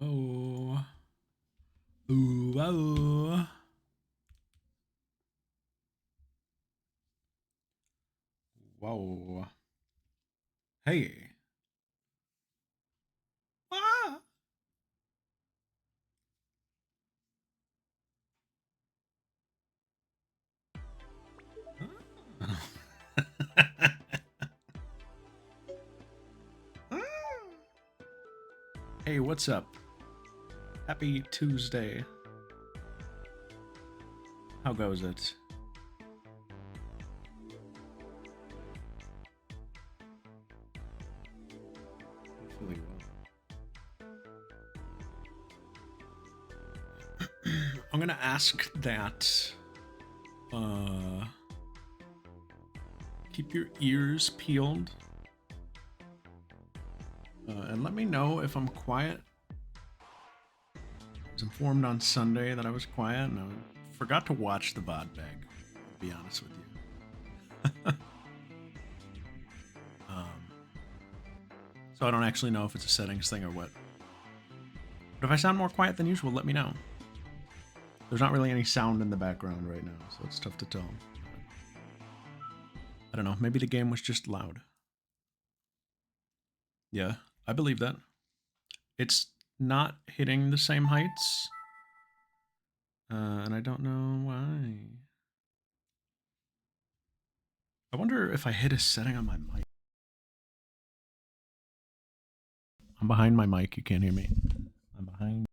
Wow. Whoa. Whoa. Hey. Ah. Hey, what's up? Happy Tuesday. How goes it? Hopefully well. I'm gonna ask that keep your ears peeled and let me know if I'm quiet. I was informed on Sunday that I was quiet and I forgot to watch the VOD bag, to be honest with you. So I don't actually know if it's a settings thing or what. But if I sound more quiet than usual, let me know. There's not really any sound in the background right now, so it's tough to tell. I don't know, maybe the game was just loud. Yeah, I believe that. It's not hitting the same heights. And I don't know why. I wonder if I hit a setting on my mic. I'm behind my mic, you can't hear me. I'm behind.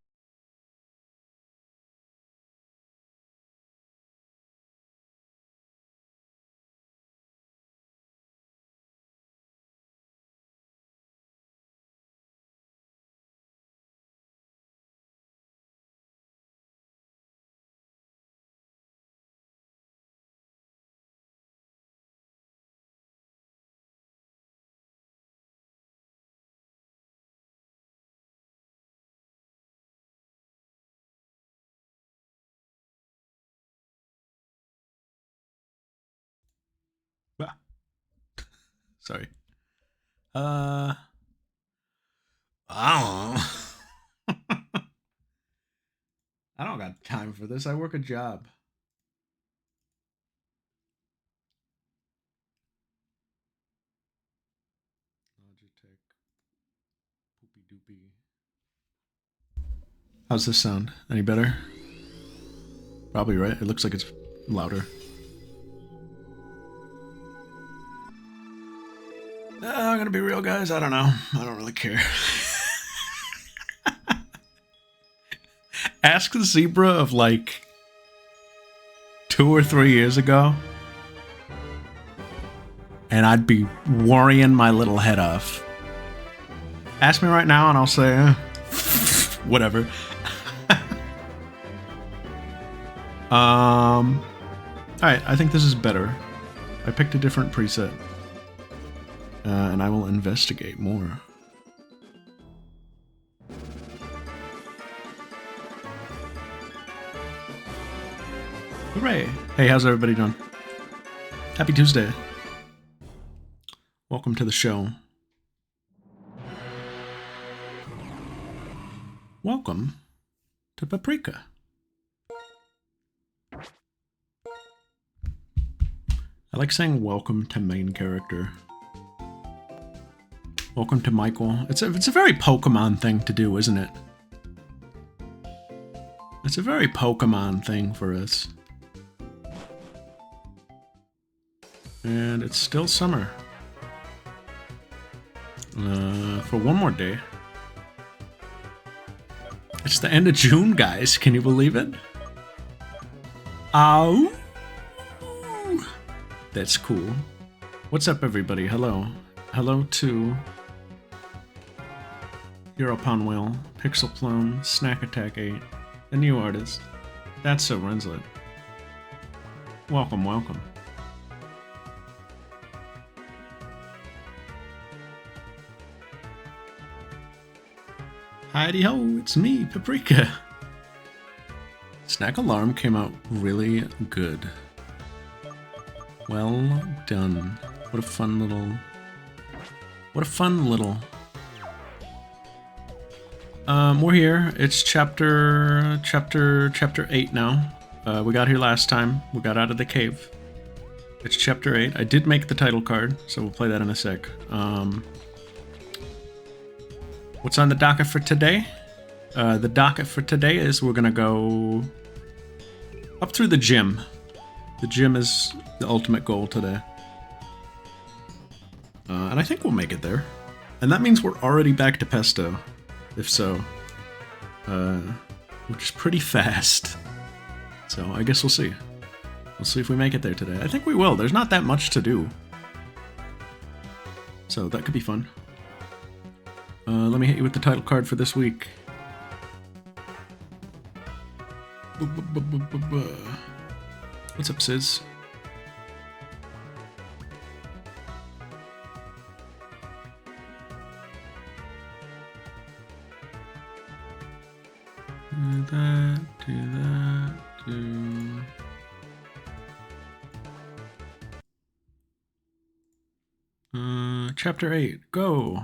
Ah, sorry. I don't know. I don't got time for this. I work a job. Logitech. Poopy doopy. How's this sound? Any better? Probably, right? It looks like it's louder. I'm gonna be real, guys. I don't know. I don't really care. Ask the zebra of like 2 or 3 years ago, and I'd be worrying my little head off. Ask me right now, and I'll say, whatever. Alright, I think this is better. I picked a different preset. And I will investigate more. Hooray! Hey, how's everybody doing? Happy Tuesday. Welcome to the show. Welcome to Paprika. I like saying welcome to main character. Welcome to Michael. It's a very Pokemon thing to do, isn't it? It's a very Pokemon thing for us. And it's still summer. For one more day. It's the end of June, guys. Can you believe it? Ow! That's cool. What's up, everybody? Hello. Hello to Hero Pon Whale, Pixel Plum, Snack Attack 8, the new artist. That's so Renslet. Welcome, welcome. Heidi ho, it's me, Paprika. Snack Alarm came out really good. Well done. What a fun little... We're here. It's chapter 8 now. We got here last time. We got out of the cave. It's chapter 8. I did make the title card, so we'll play that in a sec. What's on the docket for today? The docket for today is we're gonna go up through the gym. The gym is the ultimate goal today. And I think we'll make it there. And that means we're already back to Pesto. If so. Which is pretty fast. So I guess we'll see. We'll see if we make it there today. I think we will. There's not that much to do. So that could be fun. Let me hit you with the title card for this week. What's up, Sis? Do that, do... Chapter 8, go!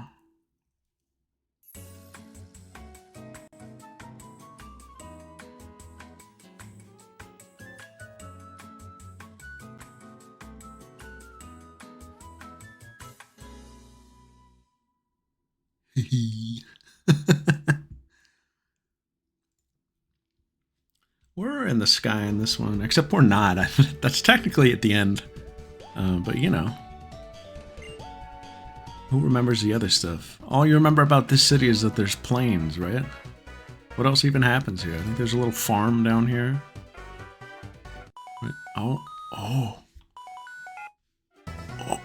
We're in the sky in this one, except we're not. That's technically at the end. But you know. Who remembers the other stuff? All you remember about this city is that there's planes, right? What else even happens here? I think there's a little farm down here. Wait, oh. Oh. Oh.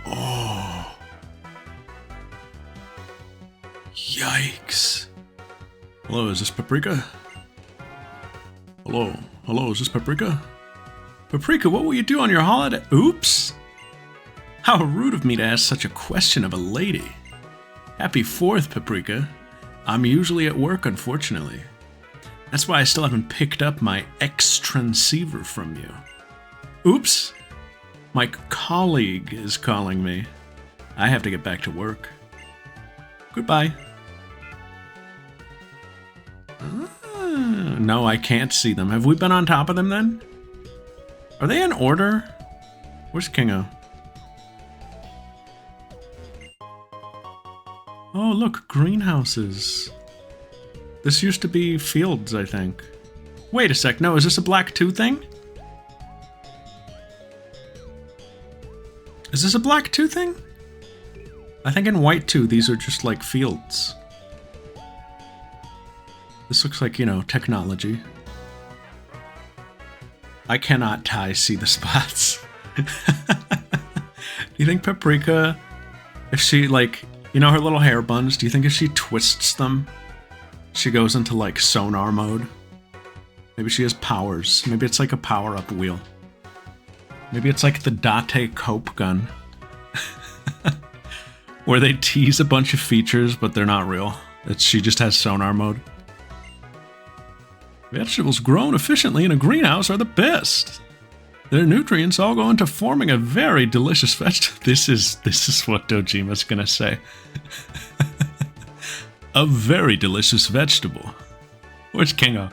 Oh. Yikes. Hello, is this Paprika? Hello. Hello, is this Paprika? Paprika, what will you do on your holiday? Oops! How rude of me to ask such a question of a lady. Happy 4th, Paprika. I'm usually at work, unfortunately. That's why I still haven't picked up my ex-transceiver from you. Oops! My colleague is calling me. I have to get back to work. Goodbye. No, I can't see them. Have we been on top of them then? Are they in order? Where's Kingo? Oh, look, greenhouses. This used to be fields, I think. Wait a sec, no, is this a black 2 thing? Is this a black 2 thing? I think in white 2, these are just like fields. This looks like, you know, technology. I cannot see the spots. Do you think Paprika, if she, like, you know her little hair buns, do you think if she twists them, she goes into, like, sonar mode? Maybe she has powers. Maybe it's like a power-up wheel. Maybe it's like the Date Cope gun. Where they tease a bunch of features, but they're not real. She just has sonar mode. Vegetables grown efficiently in a greenhouse are the best. Their nutrients all go into forming a very delicious vegetable. This is what Dojima's gonna say. A very delicious vegetable. Where's Kingo?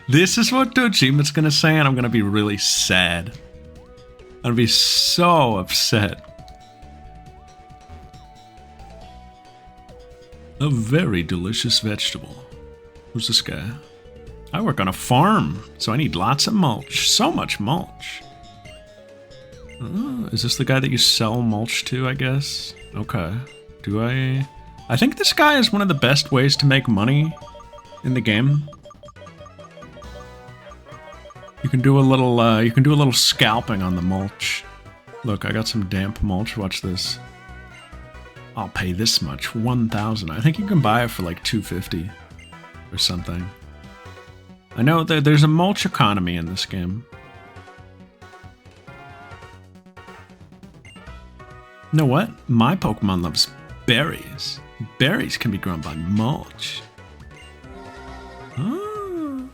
This is what Dojima's gonna say, and I'm gonna be really sad. I'm gonna be so upset. A very delicious vegetable. Who's this guy? I work on a farm, so I need lots of mulch. So much mulch. Is this the guy that you sell mulch to, I guess? Okay. Do I... I think this guy is one of the best ways to make money in the game. You can do a little scalping on the mulch. Look, I got some damp mulch. Watch this. I'll pay this much, 1,000. I think you can buy it for like 250 or something. I know that there's a mulch economy in this game. You know what? My Pokemon loves berries. Berries can be grown by mulch. Oh.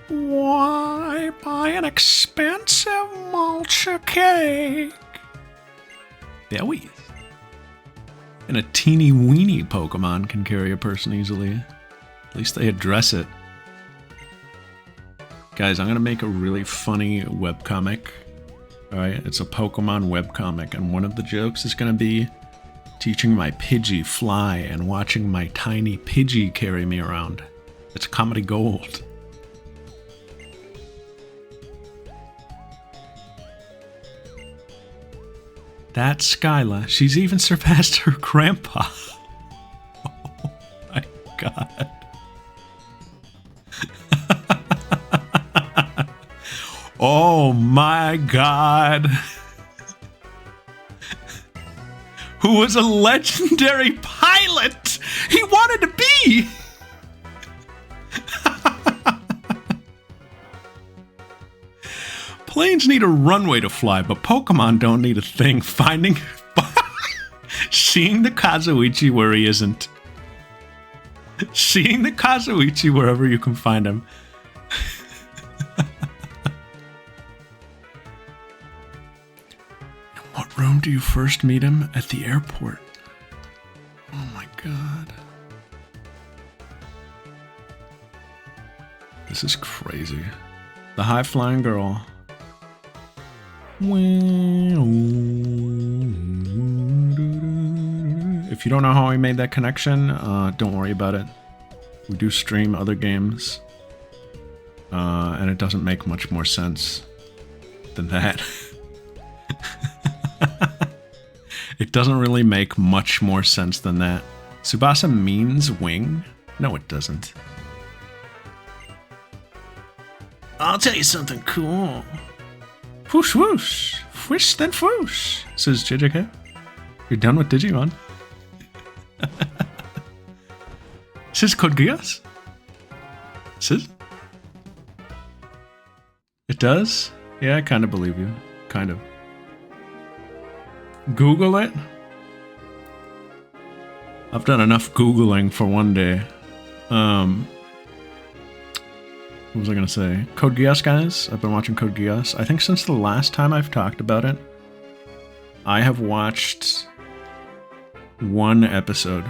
Why? buy an expensive malcha cake. Berries. And a teeny weeny Pokemon can carry a person easily. At least they address it. Guys, I'm gonna make a really funny webcomic. Alright, it's a Pokemon webcomic, and one of the jokes is gonna be teaching my Pidgey fly and watching my tiny Pidgey carry me around. It's comedy gold. That's Skyla. She's even surpassed her grandpa. Oh my god. Oh my god. Who was a legendary pilot he wanted to be. Planes need a runway to fly, but Pokemon don't need a thing. Seeing the Kazuichi where he isn't. Seeing the Kazuichi wherever you can find him. In what room do you first meet him? At the airport. Oh my god. This is crazy. The high-flying girl. If you don't know how I made that connection, don't worry about it. We do stream other games, and it doesn't make much more sense than that. It doesn't really make much more sense than that. Tsubasa means wing? No, it doesn't. I'll tell you something cool. Whoosh whoosh, whoosh then whoosh, says JJK. You're done with Digimon. Says Code Geass? Says? It does? Yeah, I kind of believe you. Kind of. Google it? I've done enough Googling for one day. What was I gonna say? Code Geass, guys. I've been watching Code Geass. I think since the last time I've talked about it, I have watched one episode.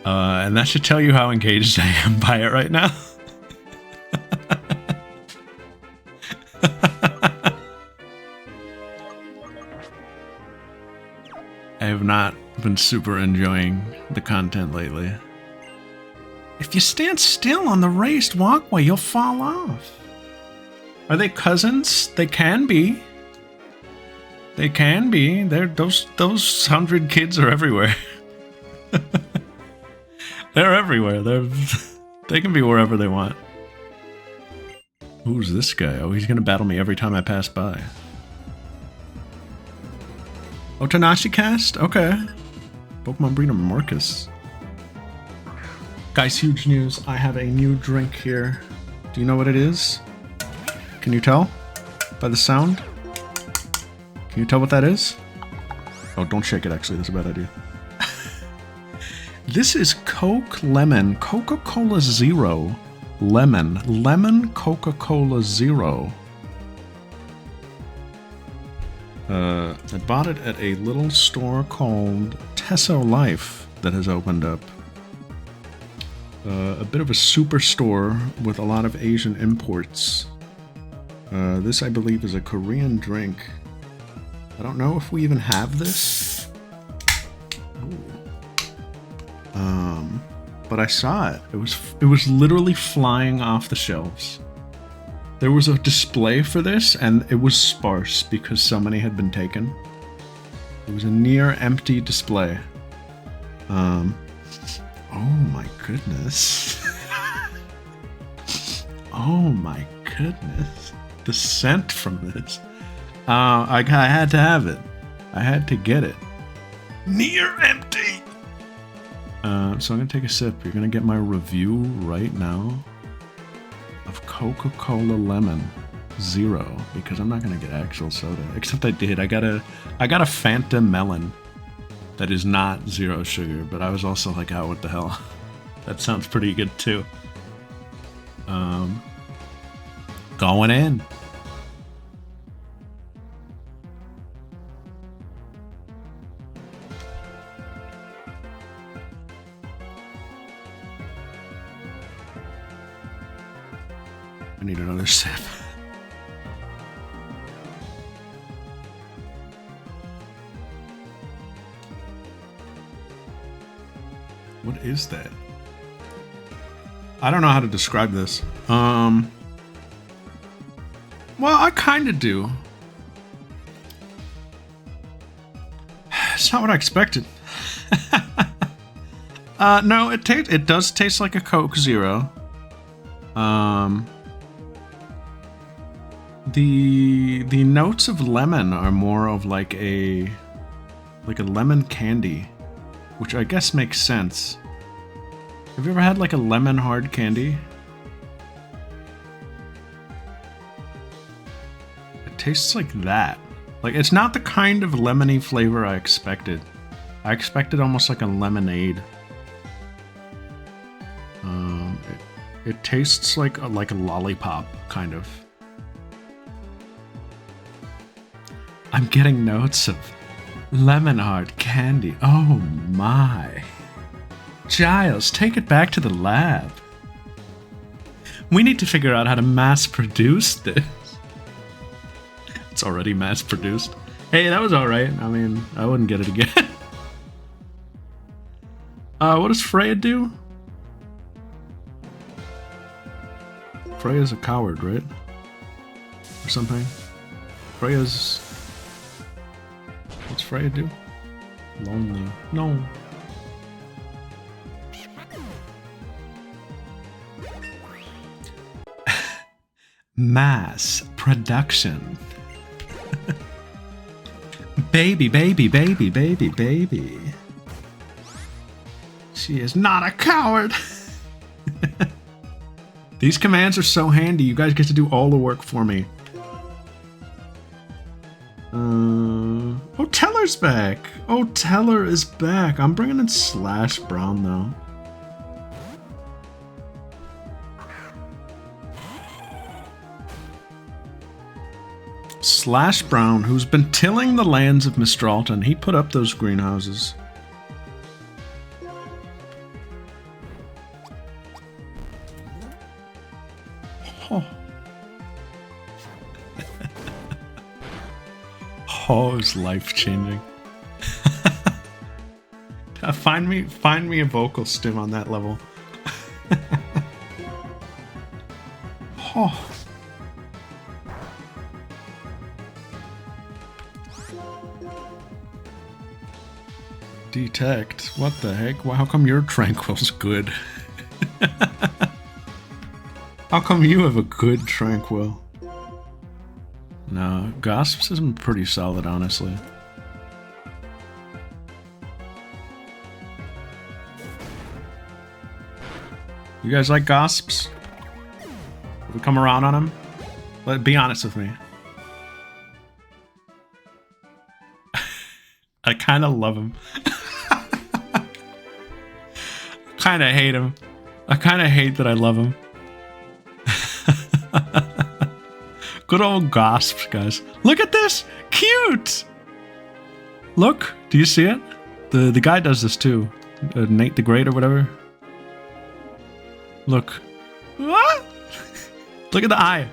And that should tell you how engaged I am by it right now. I have not been super enjoying the content lately. If you stand still on the raised walkway, you'll fall off. Are they cousins? They can be. They can be. Those 100 kids are everywhere. They're everywhere. They can be wherever they want. Who's this guy? Oh, he's gonna battle me every time I pass by. Oh, Tanashi cast? Okay. Pokemon breeder Marcus. Guys, huge news. I have a new drink here. Do you know what it is? Can you tell? By the sound? Can you tell what that is? Oh, don't shake it, actually. That's a bad idea. This is Coke Lemon. Coca-Cola Zero. Lemon. Lemon Coca-Cola Zero. I bought it at a little store called Tesso Life that has opened up. A bit of a superstore with a lot of Asian imports. This, I believe, is a Korean drink. I don't know if we even have this. But I saw it. It was literally flying off the shelves. There was a display for this, and it was sparse because so many had been taken. It was a near empty display. Oh my goodness. Oh my goodness. The scent from this. I had to have it. I had to get it. Near empty. So I'm gonna take a sip. You're gonna get my review right now of Coca-Cola Lemon Zero, because I'm not gonna get actual soda. Except I did. I got a Fanta Melon that is not zero sugar, but I was also like, oh, what the hell? That sounds pretty good too. Going in. I need another sip. What is that? I don't know how to describe this. Well, I kind of do. It's not what I expected. No, it does taste like a Coke Zero. The notes of lemon are more of like a lemon candy, which I guess makes sense. Have you ever had like a lemon hard candy? It tastes like that. Like, it's not the kind of lemony flavor I expected. I expected almost like a lemonade. It tastes like a lollipop, kind of. I'm getting notes of lemon hard candy. Oh my. Giles, take it back to the lab. We need to figure out how to mass produce this. It's already mass produced. Hey, that was alright. I mean, I wouldn't get it again. What does Freya do? Freya's a coward, right? Or something. Freya's... What's Freya do? Lonely. No. Mass production. Baby, baby, baby, baby, baby. She is not a coward. These commands are so handy. You guys get to do all the work for me. Oh, Teller's back. Oh, Teller is back. I'm bringing in Slash Brown, though. Slash Brown, who's been tilling the lands of Mistralton. He put up those greenhouses. Oh. Oh, it's life-changing. Find me a vocal stim on that level. Oh. Detect? What the heck? Well, how come your Tranquil's good? How come you have a good Tranquil? No, Gosps is pretty solid, honestly. You guys like Gosps? Have we come around on him? Be honest with me. I kind of love him. Kind of hate him. I kind of hate that I love him. Good old Gosps, guys. Look at this! Cute! Look, do you see it? The guy does this too. Nate the Great or whatever. Look. What? Look at the eye.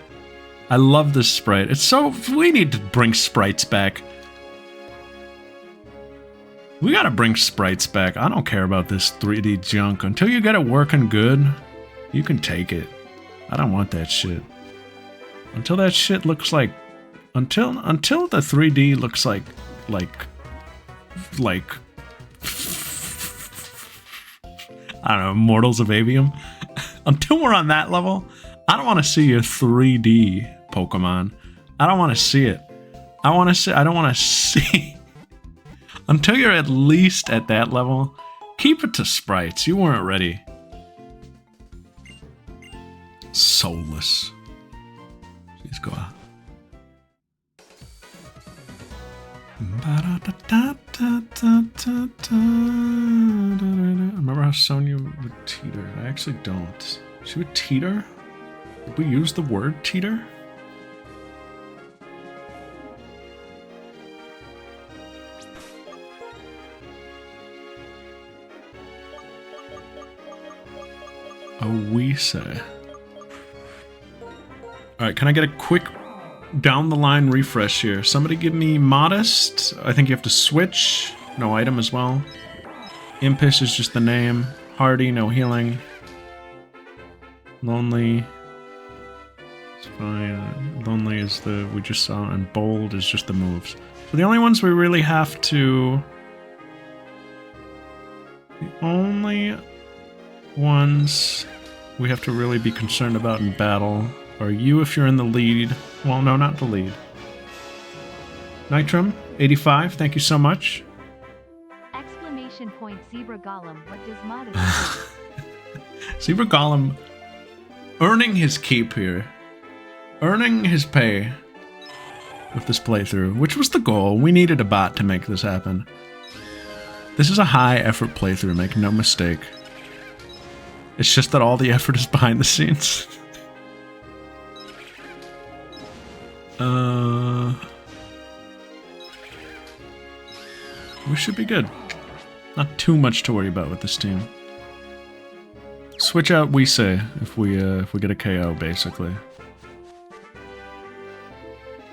I love this sprite. It's so... We need to bring sprites back. We gotta bring sprites back. I don't care about this 3D junk. Until you get it working good, you can take it. I don't want that shit. Until that shit looks like... Until the 3D looks like... I don't know, Mortals of Avium. Until we're on that level, I don't want to see your 3D Pokemon. I don't want to see it. I don't want to see... Until you're at least at that level, keep it to sprites. You weren't ready. Soulless. Please go out. Remember how Sonya would teeter? I actually don't. She would teeter? Did we use the word cheater? We say. Alright, can I get a quick down the line refresh here? Somebody give me modest. I think you have to switch. No item as well. Impish is just the name. Hardy, no healing. Lonely. It's fine. Lonely is the we just saw, and bold is just the moves. So the only ones we really have to. The only ones we have to really be concerned about in battle are you if you're in the lead. Well, no, not the lead. Nitrum, 85, thank you so much. Exclamation point Zebra Golem, what does modest do? Zebra Golem earning his keep here. Earning his pay with this playthrough, which was the goal. We needed a bot to make this happen. This is a high effort playthrough, make no mistake. It's just that all the effort is behind the scenes. We should be good. Not too much to worry about with this team. Switch out we say if we get a KO basically.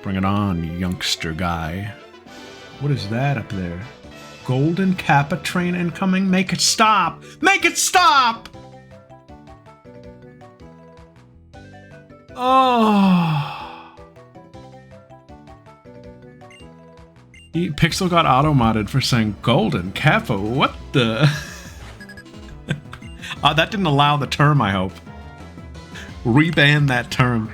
Bring it on, you youngster guy. What is that up there? Golden Kappa train incoming? Make it stop! Make it stop! Oh. Pixel got auto-modded for saying Golden Kappa. What the? Oh, that didn't allow the term, I hope. Reban that term.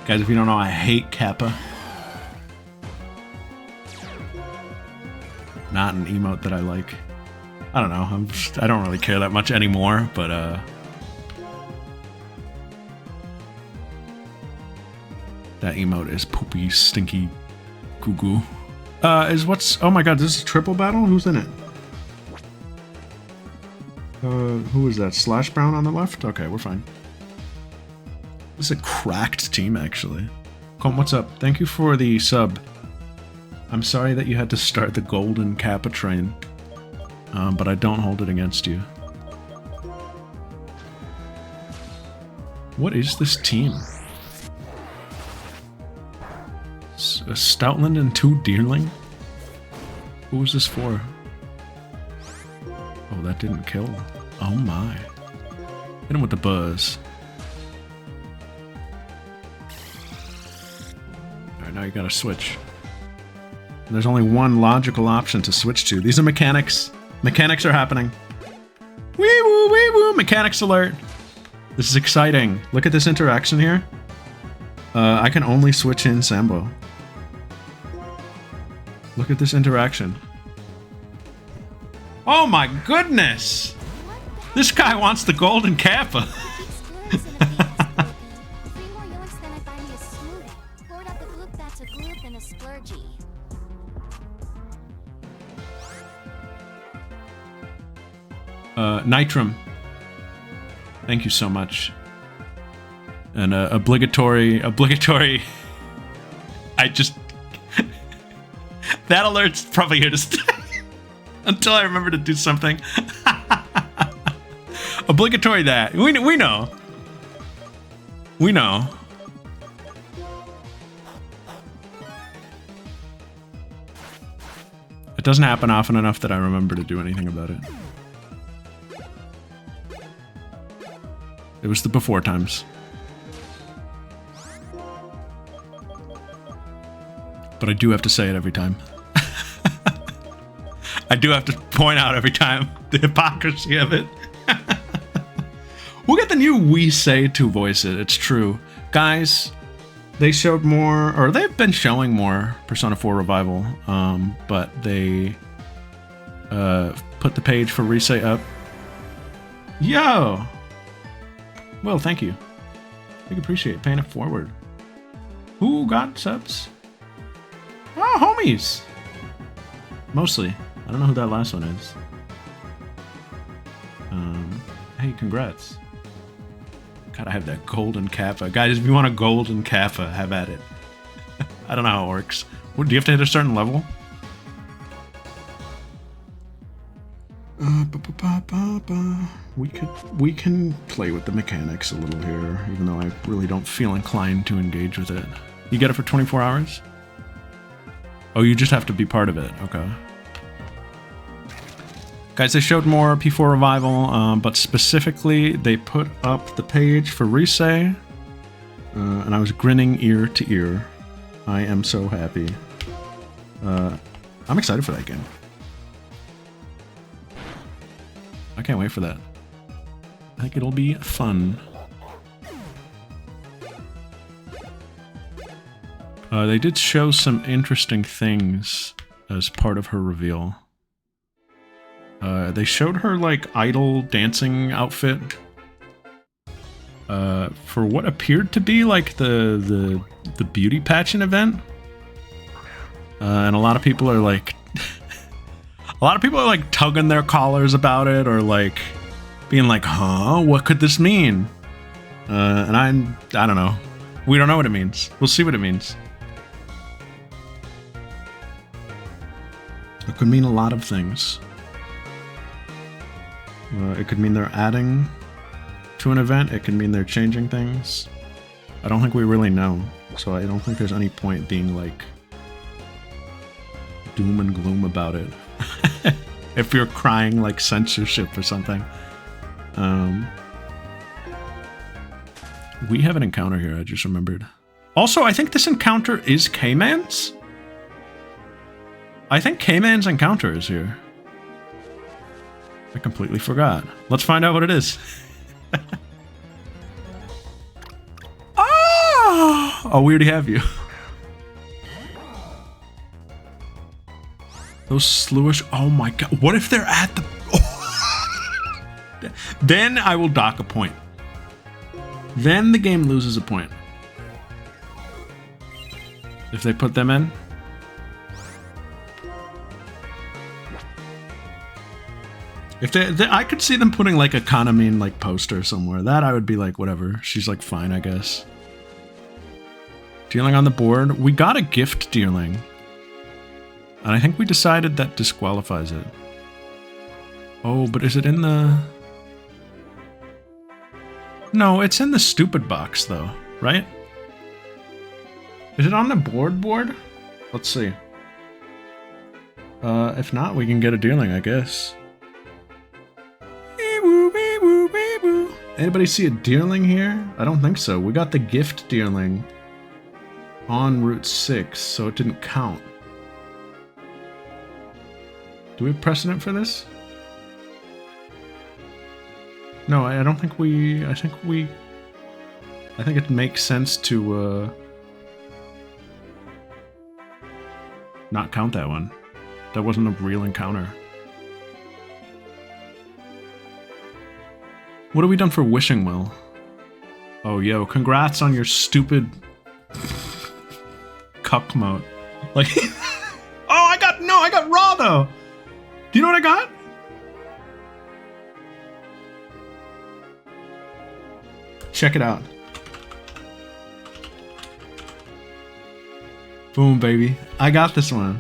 Guys, if you don't know, I hate Kappa. Not an emote that I like. I don't know. I don't really care that much anymore, but that emote is poopy, stinky, goo-goo. Oh my god, this is a triple battle? Who's in it? Who is that? Slash Brown on the left? Okay, we're fine. This is a cracked team, actually. Colm, what's up? Thank you for the sub. I'm sorry that you had to start the Golden Kappa train, but I don't hold it against you. What is this team? A Stoutland and 2 Deerling? Who was this for? Oh, that didn't kill. Oh my. Hit him with the buzz. Alright, now you gotta switch. And there's only one logical option to switch to. These are mechanics. Mechanics are happening. Wee woo, wee woo, mechanics alert. This is exciting. Look at this interaction here. I can only switch in Sambo. Look at this interaction. Oh my goodness! This guy wants the Golden Kappa. Nitrum. Thank you so much. And obligatory. I just. That alert's probably here to stay. Until I remember to do something. Obligatory that. We know. We know. It doesn't happen often enough that I remember to do anything about it. It was the before times. But I do have to say it every time. I do have to point out every time the hypocrisy of it. We'll get the new We Say to voice it. It's true. Guys, they showed more, or they've been showing more Persona 4 Revival, but they put the page for Resay up. Yo! Well, thank you. Big appreciate paying it forward. Who got subs? Oh, homies! Mostly. I don't know who that last one is. Hey, congrats. Gotta have that golden kappa. Guys, if you want a golden kappa, have at it. I don't know how it works. What, do you have to hit a certain level? We can play with the mechanics a little here, even though I really don't feel inclined to engage with it. You get it for 24 hours? Oh, you just have to be part of it. Okay. Guys, they showed more P4 Revival, but specifically they put up the page for Risei, and I was grinning ear to ear. I am so happy. I'm excited for that game. I can't wait for that. I think it'll be fun. They did show some interesting things as part of her reveal. They showed her, like, idol dancing outfit. For what appeared to be, like, the beauty pageant event. And a lot of people are, like... a lot of people are, like, tugging their collars about it, or, like, being like, huh? What could this mean? And I don't know. We don't know what it means. We'll see what it means. It could mean a lot of things. It could mean they're adding to an event. It could mean they're changing things. I don't think we really know. So I don't think there's any point being like doom and gloom about it. If you're crying like censorship or something. We have an encounter here, I just remembered. Also, I think this encounter is K-Man's? I think K-Man's encounter is here. I completely forgot. Let's find out what it is. Oh, we already have you. Those sluggish. Oh my god. What if they're at the... Oh. Then I will dock a point. Then the game loses a point. If they put them in. If they, I could see them putting like a Kanamine like poster somewhere. That I would be like, whatever. She's like fine, I guess. Deerling on the board. We got a gift Deerling. And I think we decided that disqualifies it. Oh, but is it in the... No, it's in the stupid box though, right? Is it on the board? Let's see. If not, we can get a Deerling, I guess. Anybody see a Deerling here? I don't think so. We got the gift Deerling on Route 6, so it didn't count. Do we have precedent for this? No, I don't think we... I think it makes sense to not count that one. That wasn't a real encounter. What have we done for Wishing Well? Oh, yo, congrats on your stupid cuck mode. Like, oh, I got raw though. Do you know what I got? Check it out. Boom, baby. I got this one.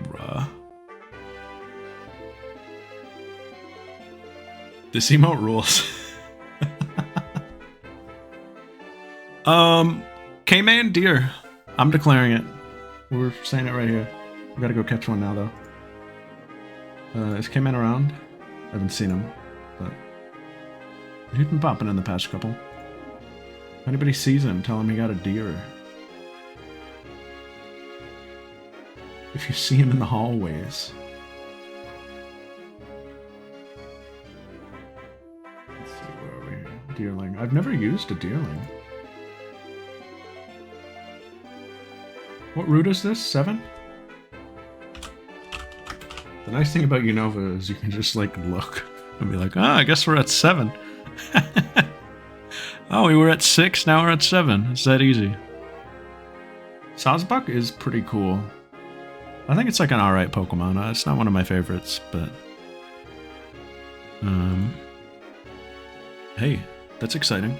Bruh. This emote rules. K-Man deer. I'm declaring it. We're saying it right here. We gotta go catch one now, though. Is K-Man around? I haven't seen him, but he's been popping in the past couple. If anybody sees him, tell him he got a deer. If you see him in the hallways. Let's see, where are we here? Deerling. I've never used a Deerling. What route is this? 7? The nice thing about Unova is you can just like look and be like, I guess we're at 7. Oh, we were at 6, now we're at 7. It's that easy. Sazbak is pretty cool. I think it's like an alright Pokemon. It's not one of my favorites, but... Hey, that's exciting.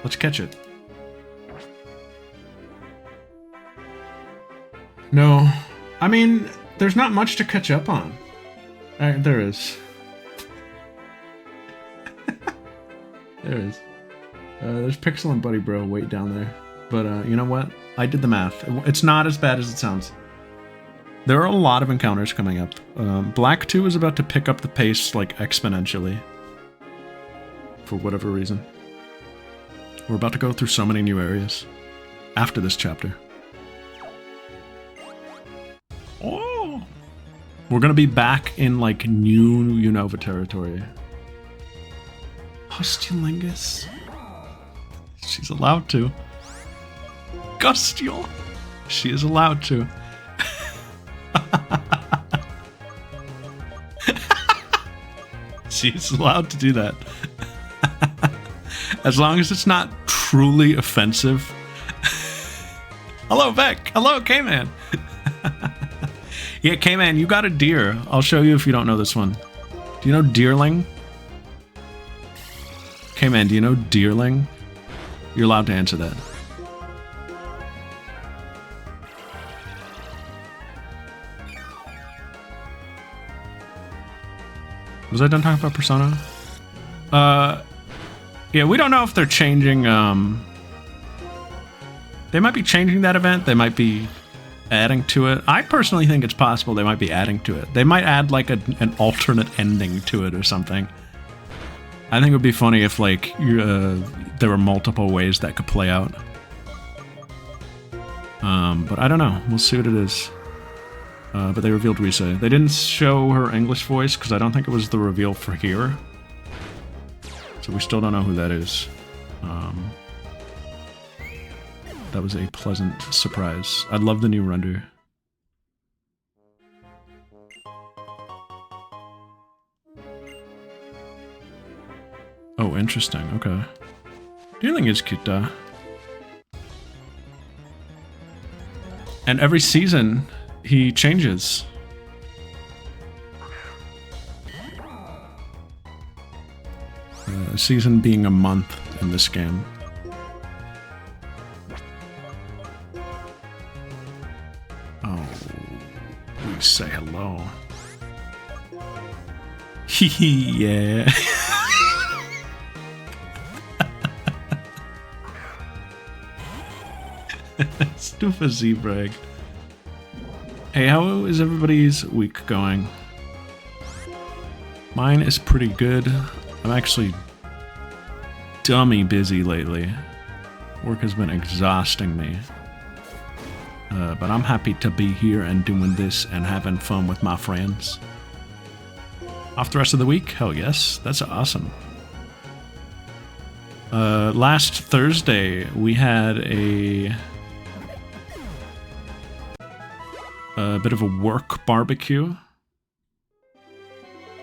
Let's catch it. No. I mean, there's not much to catch up on. There is. There is. There's Pixel and Buddy Bro way down there. But you know what? I did the math. It's not as bad as it sounds. There are a lot of encounters coming up. Black 2 is about to pick up the pace, like, exponentially. For whatever reason. We're about to go through so many new areas. After this chapter. Oh! We're gonna be back in, like, new Unova territory. Hostulingus. She's allowed to. Gustule. She is allowed to. She's allowed to do that. As long as it's not truly offensive. Hello, Beck. Hello, K-Man. Yeah, K-Man, you got a deer. I'll show you if you don't know this one. Do you know Deerling? K-Man, do you know Deerling? You're allowed to answer that. Was I done talking about Persona? Yeah, we don't know if they're changing, they might be changing that event, they might be adding to it. I personally think it's possible they might be adding to it. They might add, like, an alternate ending to it or something. I think it would be funny if, like, there were multiple ways that could play out. But I don't know. We'll see what it is. But they revealed Rise. They didn't show her English voice, because I don't think it was the reveal for here. So we still don't know who that is. That was a pleasant surprise. I love the new render. Oh, interesting. Okay. Dealing is cute, and every season, he changes. A season being a month in this game. Oh, we say hello. Yeah. Stufa Z-Brag. Hey, how is everybody's week going? Mine is pretty good. I'm actually dummy busy lately. Work has been exhausting me. But I'm happy to be here and doing this and having fun with my friends. Off the rest of the week? Hell yes. That's awesome. Last Thursday, we had a bit of a work barbecue.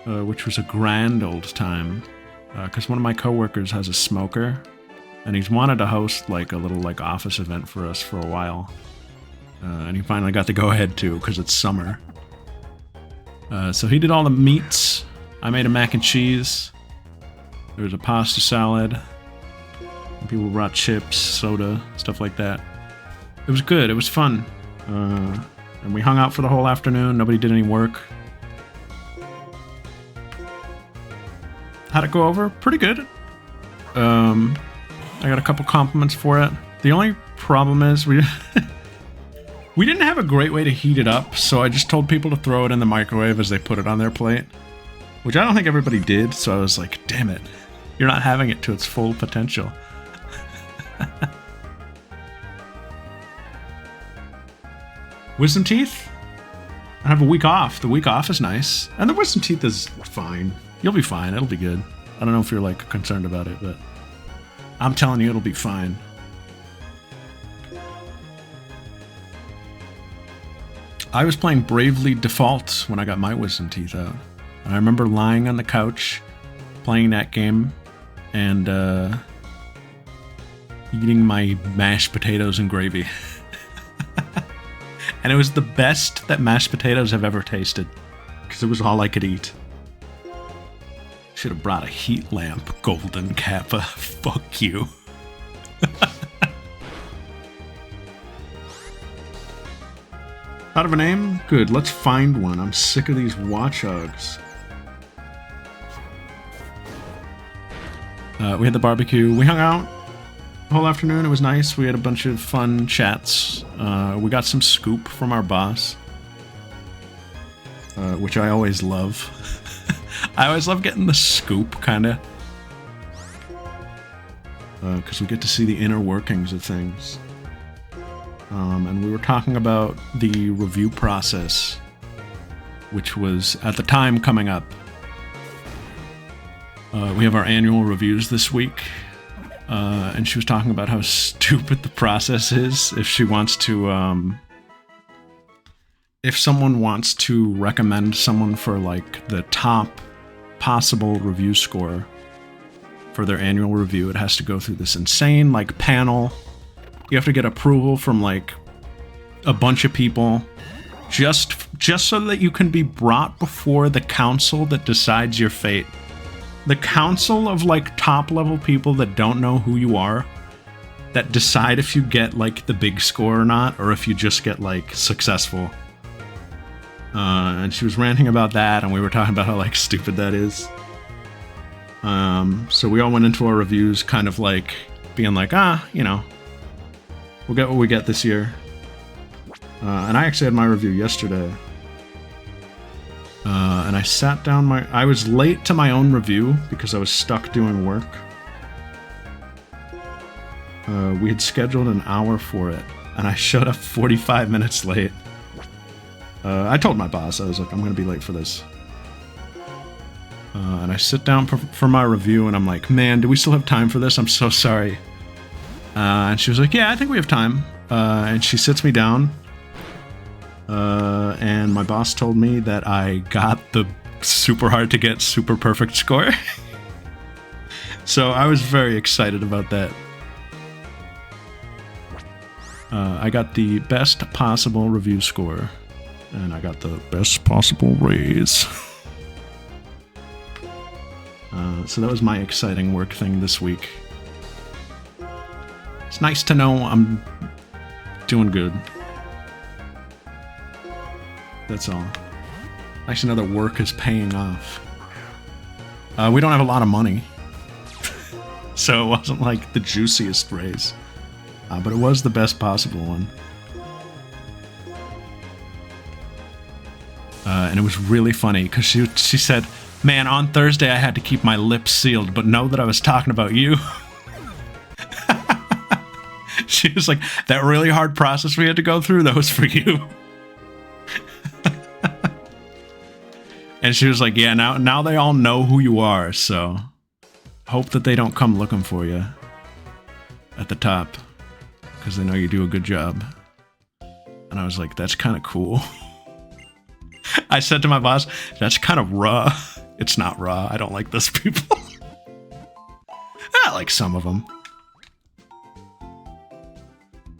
Which was a grand old time. Because one of my coworkers has a smoker. And he's wanted to host like a little like office event for us for a while. And he finally got the go-ahead to, because it's summer. So he did all the meats. I made a mac and cheese. There was a pasta salad. People brought chips, soda, stuff like that. It was good. It was fun. And we hung out for the whole afternoon. Nobody did any work. How'd it go over? Pretty good. I got a couple compliments for it. The only problem is we didn't have a great way to heat it up, so I just told people to throw it in the microwave as they put it on their plate. Which I don't think everybody did, so I was like, damn it. You're not having it to its full potential. Wisdom teeth? I have a week off. The week off is nice. And the wisdom teeth is fine. You'll be fine. It'll be good. I don't know if you're like concerned about it, but I'm telling you it'll be fine. I was playing Bravely Default when I got my wisdom teeth out. And I remember lying on the couch playing that game and eating my mashed potatoes and gravy. And it was the best that mashed potatoes have ever tasted. Because it was all I could eat. Should have brought a heat lamp, Golden Kappa. Fuck you. Out of a name? Good, let's find one. I'm sick of these watchhogs. We had the barbecue. We hung out the whole afternoon. It was nice. We had a bunch of fun chats. We got some scoop from our boss. Which I always love. I always love getting the scoop, kinda. Because we get to see the inner workings of things. And we were talking about the review process, which was, at the time, coming up. We have our annual reviews this week, and she was talking about how stupid the process is if she wants to, if someone wants to recommend someone for, like, the top possible review score for their annual review, it has to go through this insane, like, panel. You have to get approval from, like, a bunch of people, just so that you can be brought before the council that decides your fate. The council of, like, top-level people that don't know who you are, that decide if you get, like, the big score or not, or if you just get, like, successful. And she was ranting about that, and we were talking about how, like, stupid that is. So we all went into our reviews kind of, like, being like, you know, we'll get what we get this year. And I actually had my review yesterday. And I sat down I was late to my own review because I was stuck doing work. We had scheduled an hour for it, and I showed up 45 minutes late. I told my boss, I was like, I'm gonna be late for this. And I sit down for my review, and I'm like, man, do we still have time for this? I'm so sorry. And she was like, yeah, I think we have time. And she sits me down. And my boss told me that I got the super hard to get super perfect score. So I was very excited about that. I got the best possible review score. And I got the best possible raise. So that was my exciting work thing this week. It's nice to know I'm doing good. That's all. Nice to know that work is paying off. We don't have a lot of money. So it wasn't like the juiciest raise. But it was the best possible one. And it was really funny because she said, man, on Thursday I had to keep my lips sealed, but know that I was talking about you. She was like, that really hard process we had to go through, that was for you. And she was like, yeah, now they all know who you are, so hope that they don't come looking for you at the top, because they know you do a good job. And I was like, that's kind of cool. I said to my boss, that's kind of raw. It's not raw. I don't like those people. I like some of them.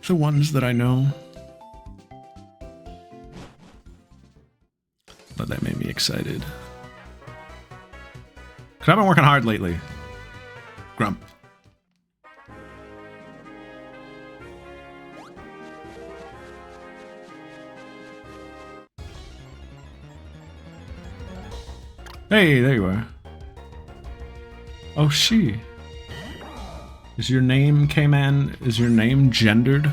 The ones that I know. But that made me excited. Because I've been working hard lately. Grump. Hey, there you are. Oh, she. Is your name, K-Man, is your name gendered?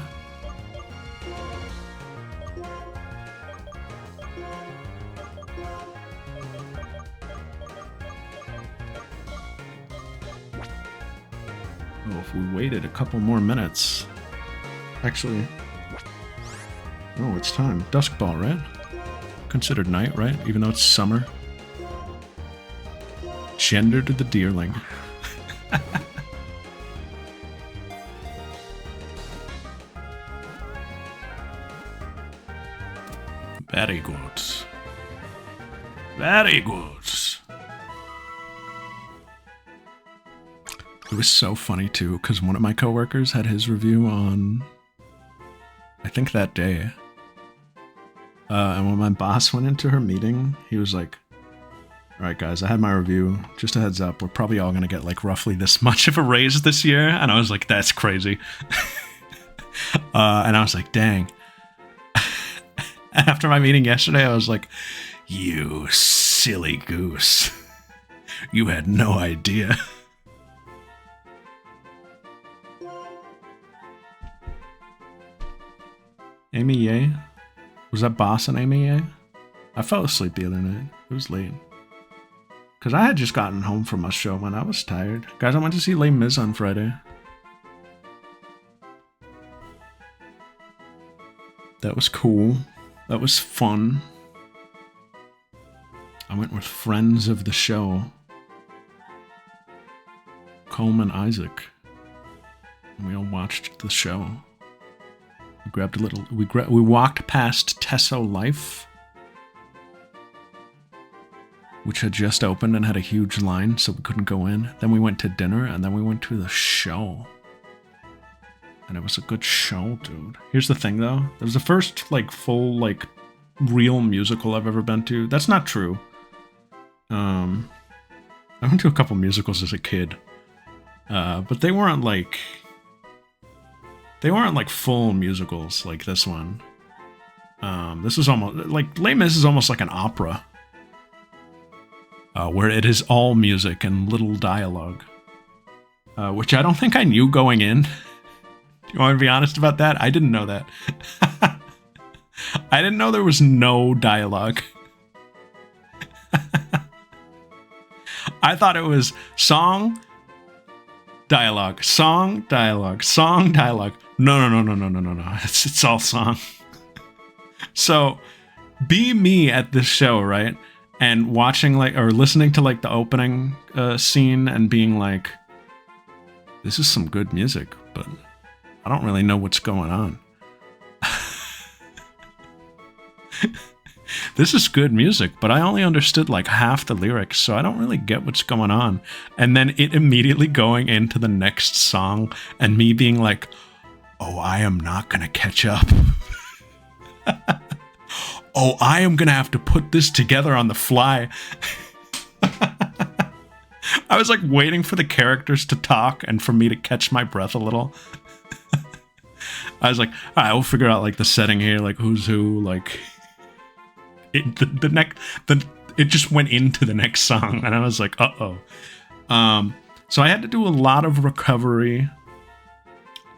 Oh, if we waited a couple more minutes. Actually. Oh, it's time. Dusk ball, right? Considered night, right? Even though it's summer. Gender to the deerling. Very good. Very good. It was so funny too, because one of my coworkers had his review on, I think that day. And when my boss went into her meeting, he was like, all right, guys, I had my review. Just a heads up, we're probably all going to get like roughly this much of a raise this year. And I was like, that's crazy. And I was like, dang. After my meeting yesterday, I was like, you silly goose. You had no idea. Amy Ye? Was that Boss and Amy Ye? I fell asleep the other night. It was late. Because I had just gotten home from a show and I was tired. Guys, I went to see Les Mis on Friday. That was cool. That was fun. I went with friends of the show. Colm and Isaac. And we all watched the show. We grabbed a little... We walked past Tesso Life, which had just opened and had a huge line, so we couldn't go in. Then we went to dinner, and then we went to the show. And it was a good show, dude. Here's the thing, though. It was the first, like, full, like, real musical I've ever been to. That's not true. I went to a couple musicals as a kid. But they weren't, like... They weren't, like, full musicals like this one. This was almost... Like, Les Mis is almost like an opera. Where it is all music and little dialogue. Which I don't think I knew going in. Do you want me to be honest about that? I didn't know that. I didn't know there was no dialogue. I thought it was song, dialogue, song, dialogue, song, dialogue. No. It's all song. So, be me at this show, right? And watching, like, or listening to, like, the opening scene and being like, this is some good music, but I don't really know what's going on. This is good music, but I only understood, like, half the lyrics, so I don't really get what's going on. And then it immediately going into the next song and me being like, oh, I am not gonna catch up. Oh, I am going to have to put this together on the fly. I was like waiting for the characters to talk and for me to catch my breath a little. I was like, all right, we'll figure out like the setting here, like who's who, like it just went into the next song and I was like, uh-oh. So I had to do a lot of recovery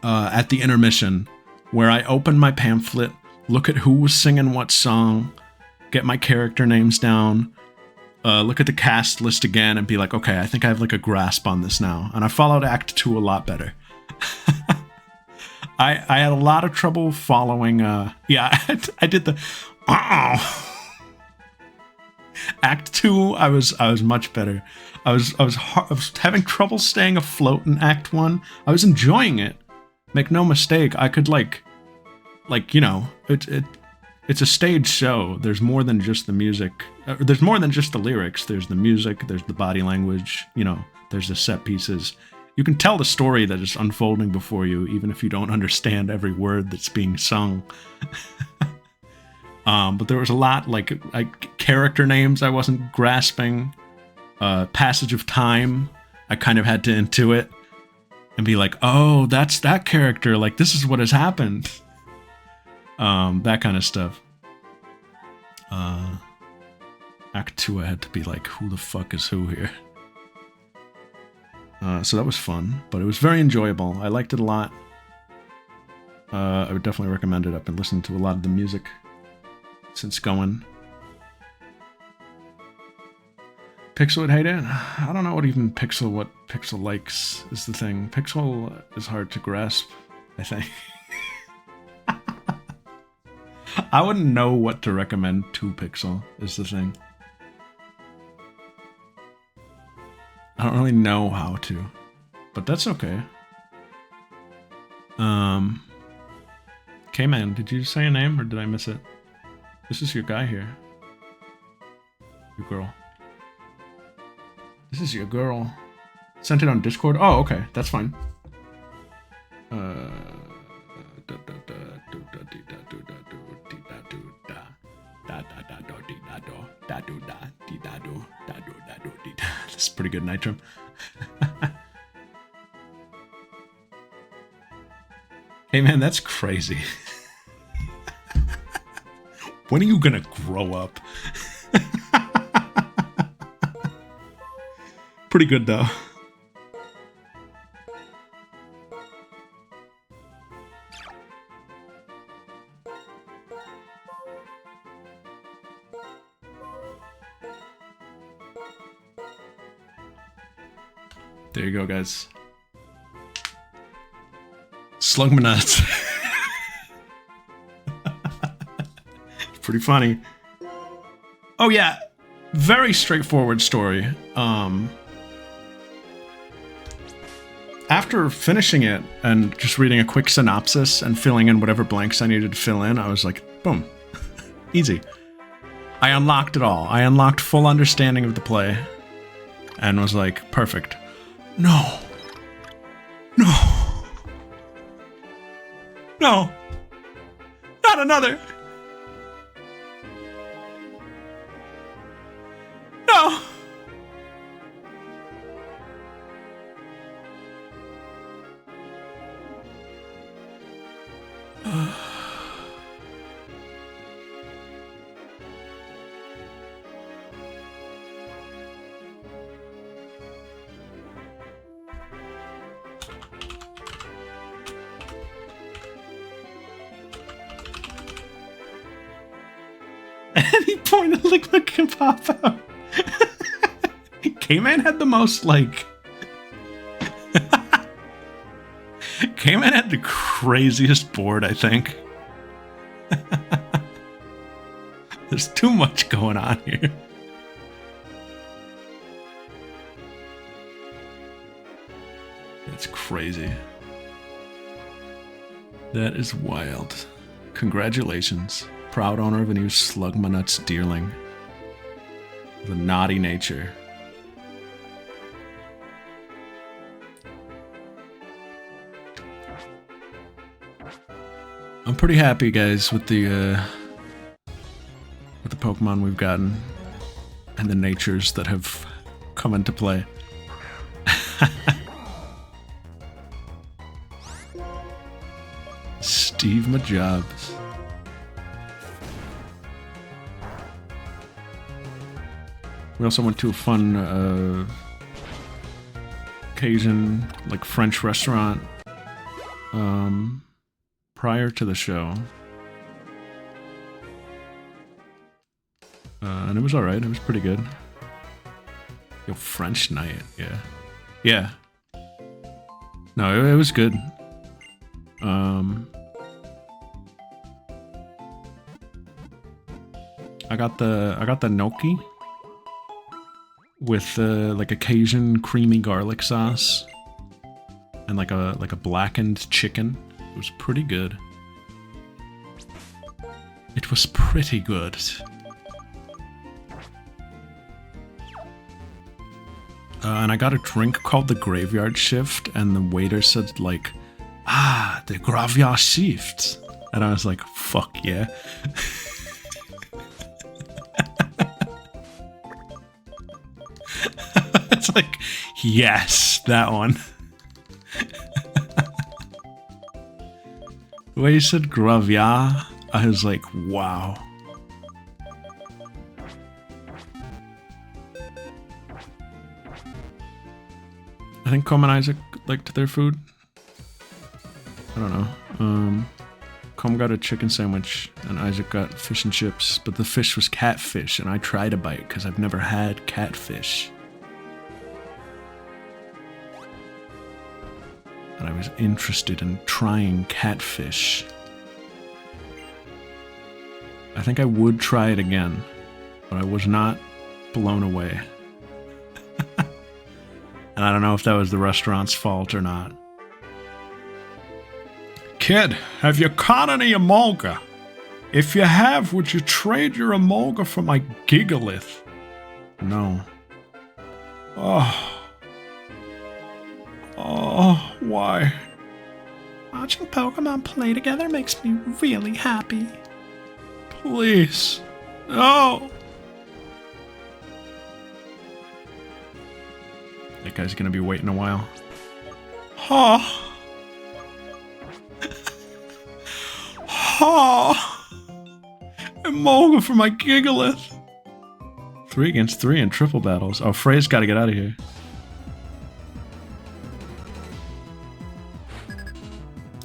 at the intermission where I opened my pamphlet, look at who was singing what song, get my character names down, look at the cast list again and be like, okay, I think I have like a grasp on this now. And I followed Act 2 a lot better. I had a lot of trouble following, I did the, Act 2, I was much better. I was having trouble staying afloat in Act 1. I was enjoying it. Make no mistake, I could like, you know, it's a stage show. There's more than just the music. There's more than just the lyrics. There's the music, there's the body language, you know, there's the set pieces. You can tell the story that is unfolding before you, even if you don't understand every word that's being sung. But there was a lot, like character names I wasn't grasping. Passage of time, I kind of had to intuit and be like, oh, that's that character. Like, this is what has happened. That kind of stuff. Act 2, I had to be like, who the fuck is who here? So that was fun, but it was very enjoyable. I liked it a lot. I would definitely recommend it. I've been listening to a lot of the music since going. Pixel would hate it? I don't know what Pixel likes is the thing. Pixel is hard to grasp, I think. I wouldn't know what to recommend to Pixel is the thing. I don't really know how to, but that's okay. K-Man, did you say a name or did I miss it? This is your guy here. Your girl. This is your girl. Sent it on Discord? Oh, okay. That's fine. Da da da do dee da do da do da dee da do da do da do dee da. This is pretty good, Nitrum. Hey man, that's crazy. When are you gonna grow up? Pretty good though. There you go, guys. Slug my nuts. Pretty funny. Oh yeah, very straightforward story. After finishing it and just reading a quick synopsis and filling in whatever blanks I needed to fill in, I was like, boom, easy. I unlocked it all. I unlocked full understanding of the play and was like, perfect. No. No. No. Not another. No. Any point a liquid can pop out. K-Man had the most, like... K-Man had the craziest board, I think. There's too much going on here. It's crazy. That is wild. Congratulations. Proud owner of a new Slug My Nuts deerling. With a naughty nature. I'm pretty happy, guys, with the Pokemon we've gotten and the natures that have come into play. Steve Majobs. We also went to a fun Cajun, like, French restaurant prior to the show. And it was alright, it was pretty good. Yo, French night, yeah. Yeah. No, it was good. I got the gnocchi with like a Cajun creamy garlic sauce and like a blackened chicken. It was pretty good. It was pretty good. And I got a drink called the Graveyard Shift, and the waiter said like, "Ah, the Graveyard Shift," and I was like, "Fuck yeah." It's like, yes, that one. The way you said Graveyard, I was like, wow. I think Com and Isaac liked their food. I don't know. Com got a chicken sandwich and Isaac got fish and chips, but the fish was catfish, and I tried a bite because I've never had catfish. And I was interested in trying catfish. I think I would try it again, but I was not blown away. And I don't know if that was the restaurant's fault or not. Kid, have you caught any Emolga? If you have, would you trade your Emolga for my Gigalith? No. Oh, why? Watching Pokemon play together makes me really happy. Please, No! That guy's gonna be waiting a while. Oh! Oh! I'm over for my Gigalith. 3 against 3 in triple battles. Oh, Frey's gotta get out of here.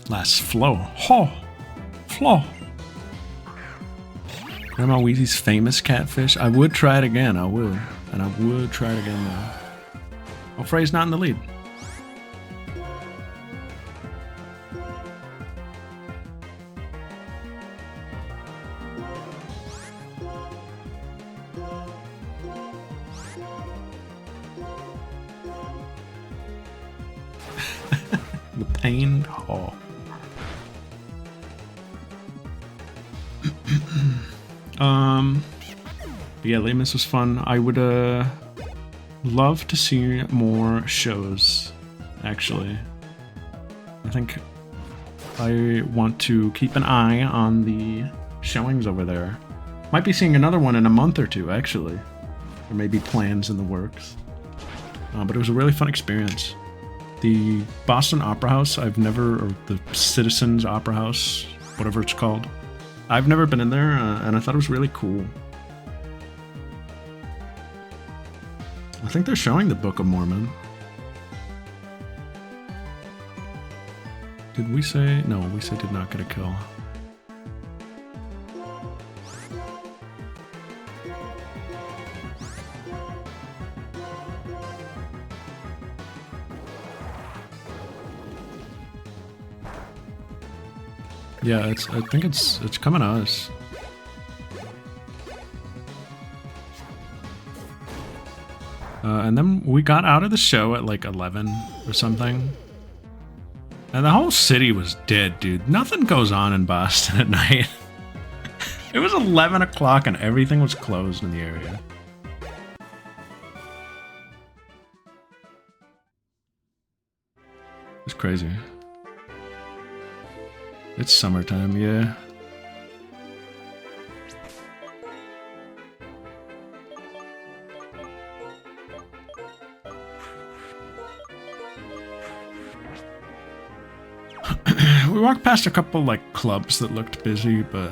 Last Flo. Oh! Flo! Grandma Wheezy's famous catfish. I would try it again, I would. And I would try it again now. Oh, Frey's not in the lead. The pain. Oh. But yeah, Les Mis was fun. I would love to see more shows, actually. I think I want to keep an eye on the showings over there. Might be seeing another one in a month or two, actually. There may be plans in the works. But it was a really fun experience. The Boston Opera House, or the Citizens Opera House, whatever it's called. I've never been in there, and I thought it was really cool. I think they're showing the Book of Mormon. Did we say? No, we say did not get a kill. Yeah, I think it's coming to us. And then we got out of the show at like 11 or something. And the whole city was dead, dude. Nothing goes on in Boston at night. It was 11 o'clock and everything was closed in the area. It's crazy. It's summertime, yeah. We walked past a couple like clubs that looked busy, but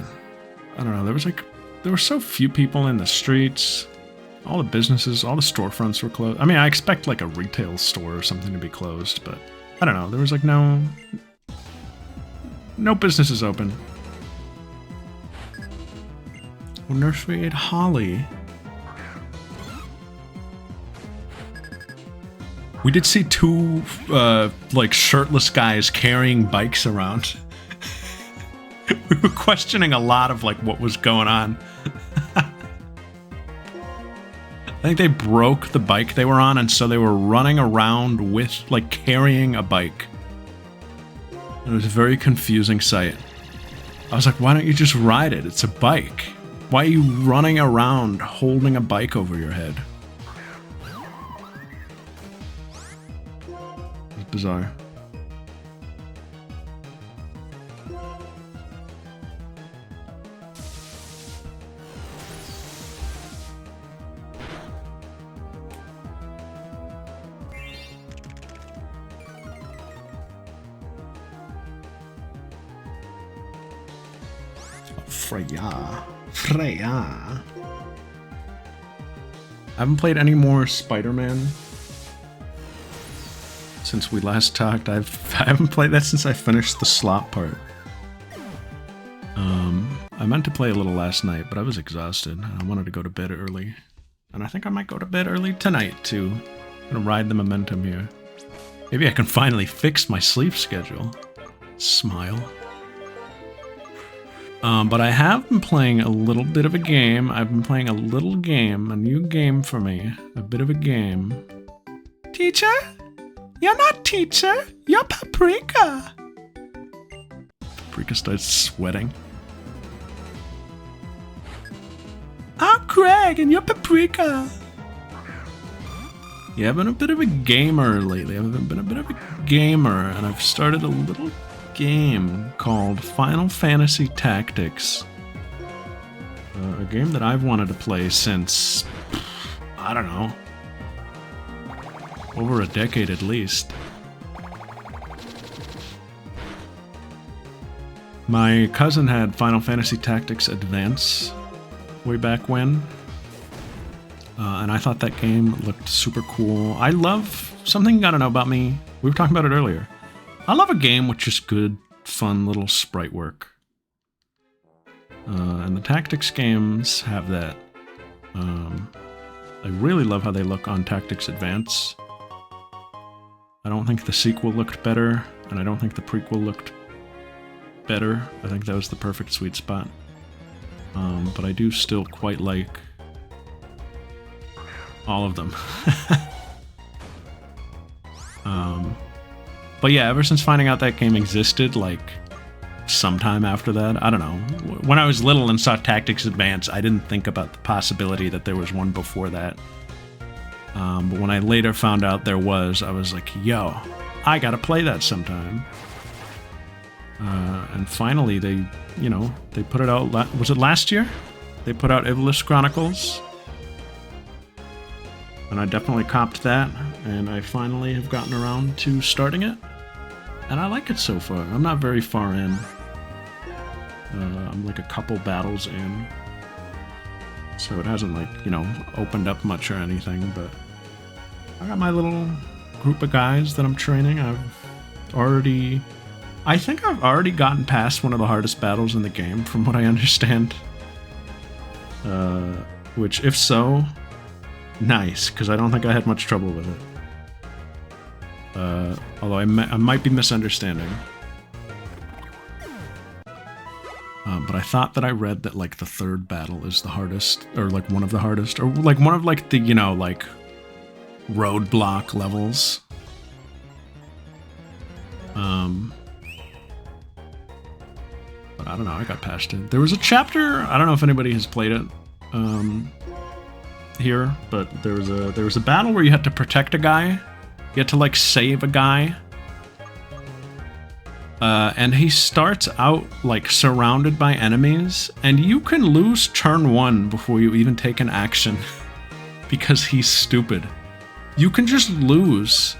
I don't know, there were so few people in the streets. All the businesses, all the storefronts were closed. I mean, I expect like a retail store or something to be closed, but I don't know, there was like no businesses open. Wonder if we ate Holly. We did see 2 like shirtless guys carrying bikes around. We were questioning a lot of like what was going on. I think they broke the bike they were on, and so they were running around with like carrying a bike. It was a very confusing sight. I was like, why don't you just ride it? It's a bike. Why are you running around holding a bike over your head? It's bizarre. Freya. I haven't played any more Spider-Man since we last talked. I haven't played that since I finished the slot part. I meant to play a little last night, but I was exhausted. I wanted to go to bed early. And I think I might go to bed early tonight, too. I'm gonna ride the momentum here. Maybe I can finally fix my sleep schedule. Smile. But I have been playing a little bit of a game. I've been playing a little game, a new game for me. A bit of a game. Teacher? You're not teacher. You're Paprika. Paprika starts sweating. I'm Craig, and you're Paprika. Yeah, I've been a bit of a gamer lately. I've been a bit of a gamer, and I've started a little game called Final Fantasy Tactics. A game that I've wanted to play since, I don't know, over a decade at least. My cousin had Final Fantasy Tactics Advance way back when, and I thought that game looked super cool. I love something you gotta know about me. We were talking about it earlier. I love a game with just good, fun little sprite work. And the tactics games have that. I really love how they look on Tactics Advance. I don't think the sequel looked better, and I don't think the prequel looked better. I think that was the perfect sweet spot. But I do still quite like all of them. But yeah, ever since finding out that game existed, like, sometime after that, I don't know. When I was little and saw Tactics Advance, I didn't think about the possibility that there was one before that. But when I later found out there was, I was like, yo, I gotta play that sometime. And finally, they put it out, was it last year? They put out Ivalice Chronicles. And I definitely copped that, and I finally have gotten around to starting it. And I like it so far. I'm not very far in. I'm like a couple battles in. So it hasn't, like, opened up much or anything, but I got my little group of guys that I'm training. I think I've already gotten past one of the hardest battles in the game, from what I understand. Which, if so, nice, because I don't think I had much trouble with it. Although I might be misunderstanding. But I thought that I read that, like, the third battle is the hardest, or, like, one of the hardest, or, like, one of, like, the, like, roadblock levels. But I don't know, I got past it. There was a chapter, I don't know if anybody has played it, here, but there was a battle where you had to protect a guy. You had to, like, save a guy. And he starts out, like, surrounded by enemies, and you can lose turn 1 before you even take an action. Because he's stupid. You can just lose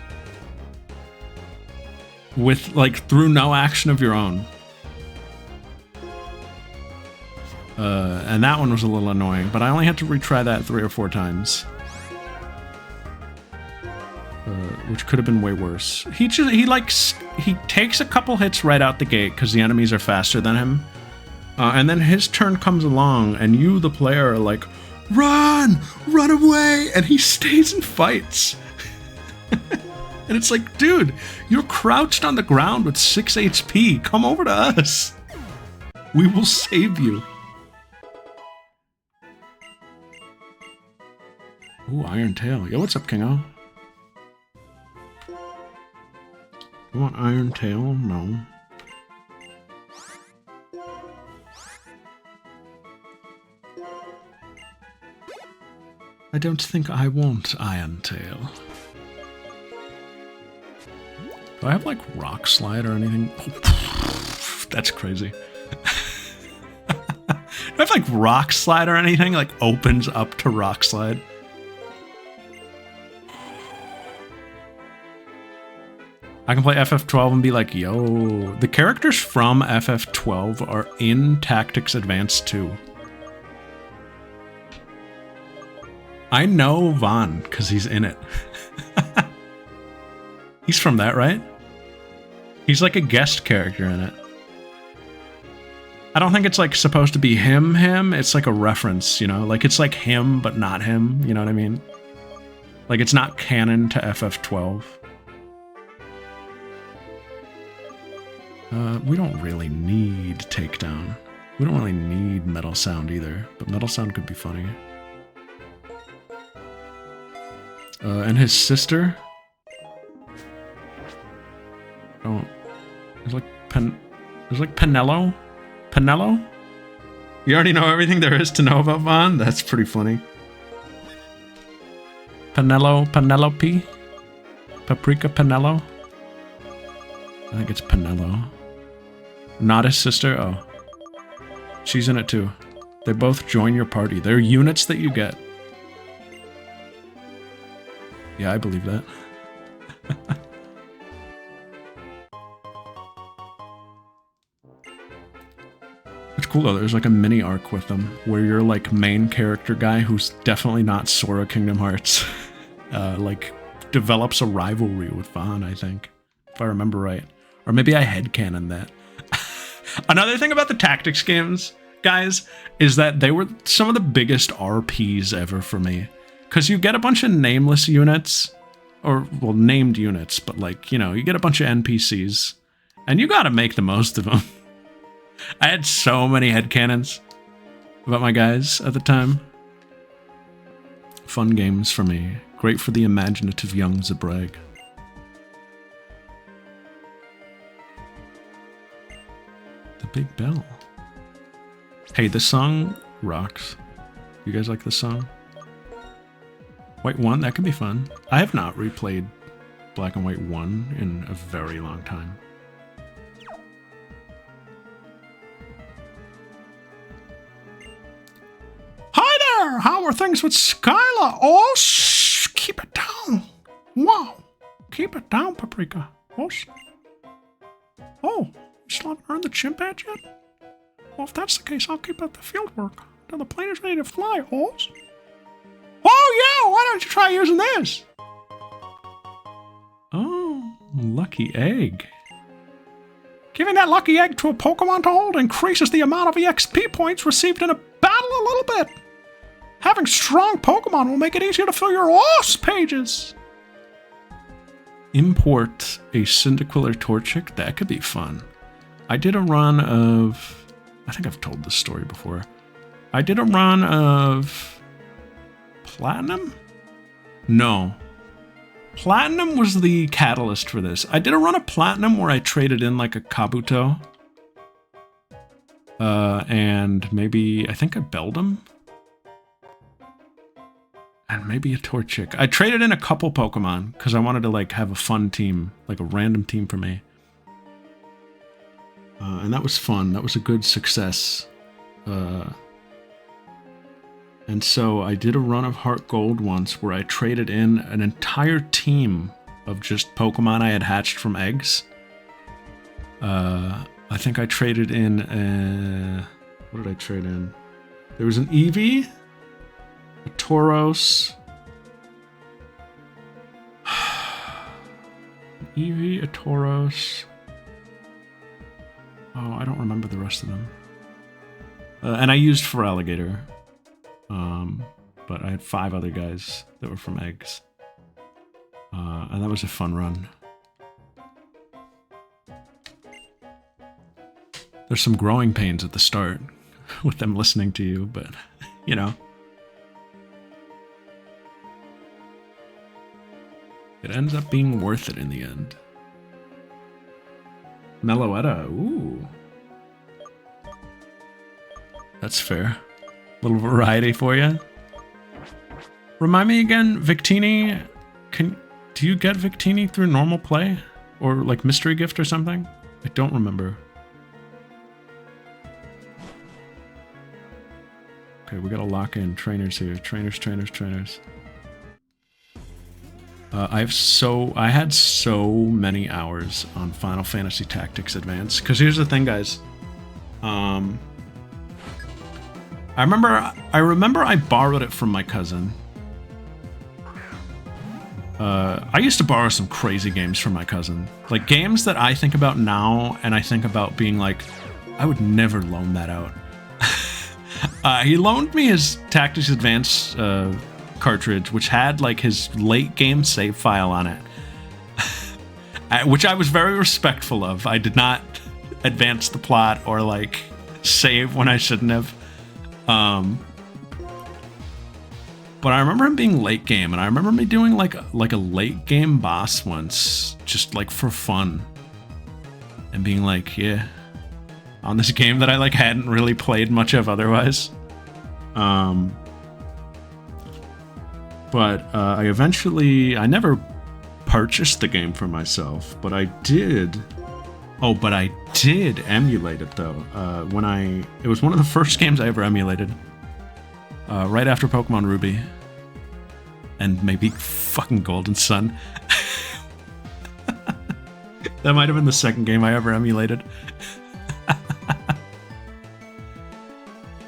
with, like, through no action of your own. And that one was a little annoying, but I only had to retry that 3 or 4 times. Which could have been way worse. He takes a couple hits right out the gate because the enemies are faster than him. And then his turn comes along and you, the player, are like, run away, and he stays and fights. And it's like, dude, you're crouched on the ground with 6 HP. Come over to us. We will save you. Ooh, Iron Tail. Yo, what's up, Kingo? You want Iron Tail? No. I don't think I want Iron Tail. Do I have, like, Rock Slide or anything? Oh, that's crazy. Do I have, like, Rock Slide or anything? Like, opens up to Rock Slide? I can play FF12 and be like, yo, the characters from FF12 are in Tactics Advance 2. I know Vaughn, because he's in it. He's from that, right? He's like a guest character in it. I don't think it's, like, supposed to be him. It's like a reference, Like, it's like him, but not him, you know what I mean? Like, it's not canon to FF12. We don't really need Takedown. We don't really need Metal Sound either, but Metal Sound could be funny. And his sister? Oh, there's like Penello? Penello? You already know everything there is to know about Vaughn? That's pretty funny. Penelope? Paprika Penello? I think it's Penello. Not his sister? Oh. She's in it too. They both join your party. They're units that you get. Yeah, I believe that. It's cool though, there's like a mini arc with them where you're like main character guy who's definitely not Sora Kingdom Hearts. Like develops a rivalry with Vaughn, I think, if I remember right. Or maybe I headcanon that. Another thing about the tactics games, guys, is that they were some of the biggest RPs ever for me. Because you get a bunch of nameless units, or, well, named units, but like, you know, you get a bunch of NPCs, and you gotta make the most of them. I had so many headcanons about my guys at the time. Fun games for me. Great for the imaginative young Zabrag. The Big Bell. Hey, this song rocks. You guys like this song? White 1, that could be fun. I have not replayed Black and White 1 in a very long time. Hi there! How are things with Skyla? Oh, keep it down. Wow. Keep it down, Paprika. Oh, you still haven't earned the chimp badge yet? Well, if that's the case, I'll keep up the field work until the plane is ready to fly, Oz. Oh, yeah! Why don't you try using this? Oh, lucky egg. Giving that lucky egg to a Pokemon to hold increases the amount of EXP points received in a battle a little bit. Having strong Pokemon will make it easier to fill your OS pages. Import a Cyndaquil or Torchic? That could be fun. I did a run of... I think I've told this story before. I did a run of... Platinum? No. Platinum was the catalyst for this. I did a run of Platinum where I traded in like a Kabuto. And maybe... I think I Beldum? And maybe a Torchic. I traded in a couple Pokemon because I wanted to like have a fun team, like a random team for me. And that was fun. That was a good success. And so I did a run of Heart Gold once where I traded in an entire team of just Pokemon I had hatched from eggs. I think I traded in what did I trade in? There was an Eevee, a Tauros, an Eevee, a Tauros. Oh, I don't remember the rest of them. And I used for Alligator. But I had 5 other guys that were from eggs. And that was a fun run. There's some growing pains at the start with them listening to you, but, you know. It ends up being worth it in the end. Meloetta, ooh. That's fair. Little variety for you. Remind me again, Victini, do you get Victini through normal play? Or like mystery gift or something? I don't remember. Okay, we gotta lock in trainers here. Trainers. I had so many hours on Final Fantasy Tactics Advance. Because here's the thing, guys. I remember I borrowed it from my cousin. I used to borrow some crazy games from my cousin. Like games that I think about now, and I think about being like, I would never loan that out. He loaned me his Tactics Advance cartridge, which had like his late game save file on it. Which I was very respectful of. I did not advance the plot or like save when I shouldn't have. But I remember him being late game, and I remember me doing like a late game boss once, just like for fun, and being like, yeah, on this game that I like hadn't really played much of otherwise. But I never purchased the game for myself, but I did Oh, but I did emulate it though. It was one of the first games I ever emulated. Right after Pokemon Ruby. And maybe fucking Golden Sun. That might have been the second game I ever emulated.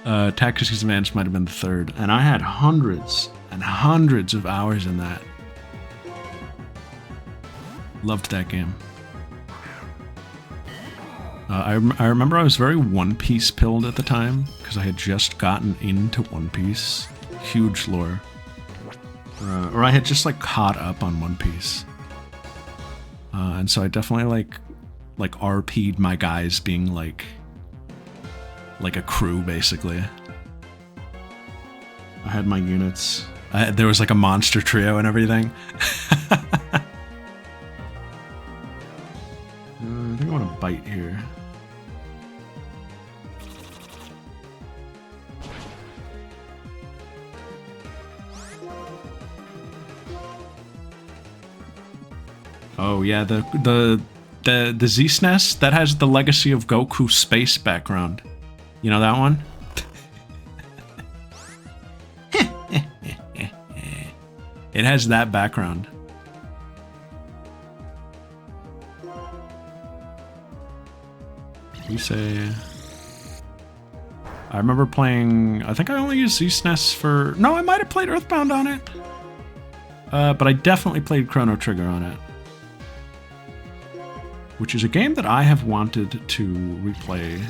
Tactics Advance might have been the third. And I had hundreds and hundreds of hours in that. Loved that game. I remember I was very One Piece pilled at the time, because I had just gotten into One Piece. Huge lore. Or I had just like caught up on One Piece. And so I definitely like RP'd my guys being like a crew, basically. I had my units. There was like a monster trio and everything. I think I want to bite here. Oh yeah, the Z-SNES that has the Legacy of Goku space background. You know that one? It has that background. You say... I remember playing... I think I only used Z-SNES for... No, I might have played Earthbound on it. But I definitely played Chrono Trigger on it. Which is a game that I have wanted to replay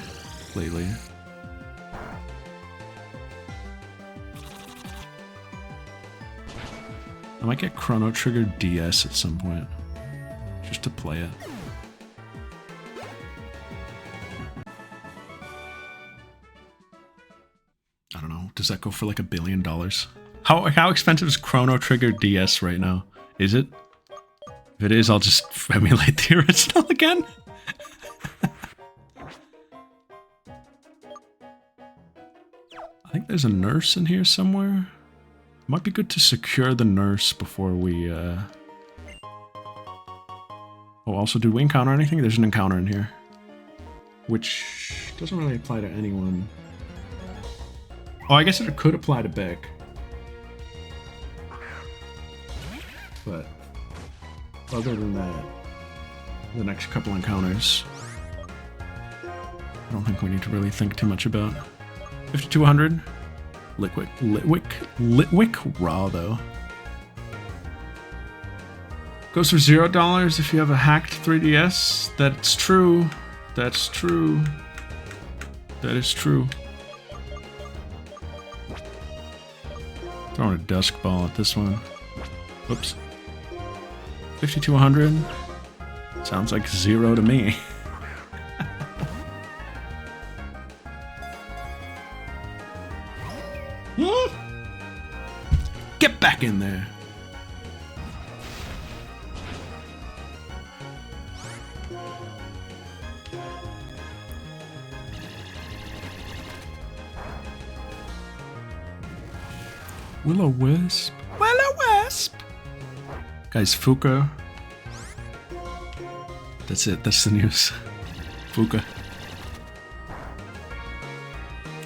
lately. I might get Chrono Trigger DS at some point. Just to play it. I don't know. Does that go for like $1 billion? How expensive is Chrono Trigger DS right now? Is it? If it is, I'll just emulate the original again. I think there's a nurse in here somewhere. Might be good to secure the nurse before we, Oh, also, did we encounter anything? There's an encounter in here. Which doesn't really apply to anyone. Oh, I guess it could apply to Beck. But... other than that, the next couple encounters, I don't think we need to really think too much about. 5200, Litwick raw though. Goes for $0 if you have a hacked 3DS. That's true. That's true. That is true. Throwing a dusk ball at this one. Whoops. 5200 sounds like 0 to me. Get back in there. Will-o-wisp. Will-o-wisp. Guys, Fuka. That's it. That's the news. Fuka.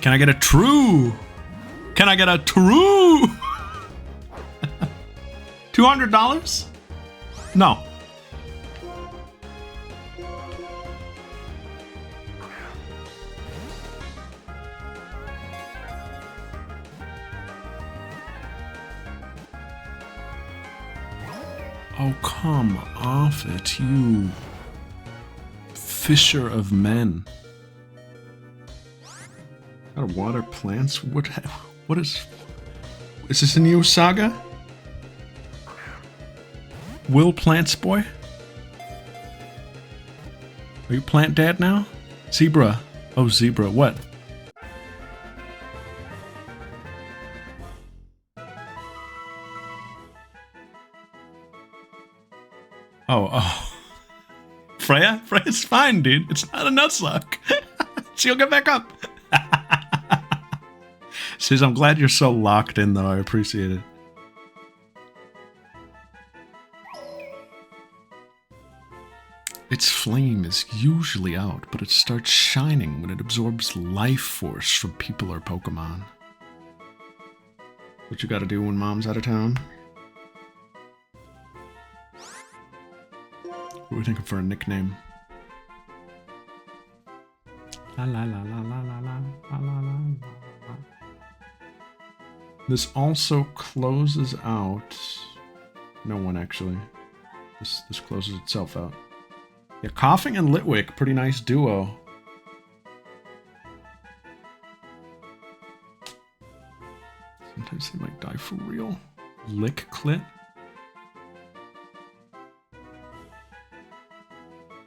Can I get a true? Can I get a true? $200? No. Oh, come off it, you fisher of men. Got to water plants? What is this a new saga? Will Plants Boy? Are you plant dad now? Zebra. Oh, zebra. What? Oh. Freya? Freya's fine, dude. It's not a nuzlocke. She'll get back up. Says, I'm glad you're so locked in, though. I appreciate it. Its flame is usually out, but it starts shining when it absorbs life force from people or Pokemon. What you gotta do when mom's out of town? What are we thinking for a nickname? La la la la la la la la la la. This also closes out. No one actually. This closes itself out. Yeah, Coughing and Litwick, pretty nice duo. Sometimes they might die for real. Lick Clit.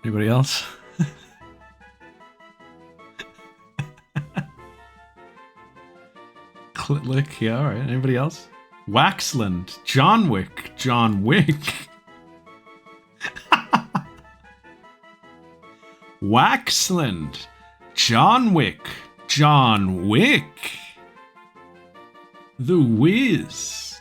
Anybody else? Clit Lick, yeah, alright. Anybody else? Waxland, John Wick, John Wick. Waxland, John Wick, John Wick. The Wiz.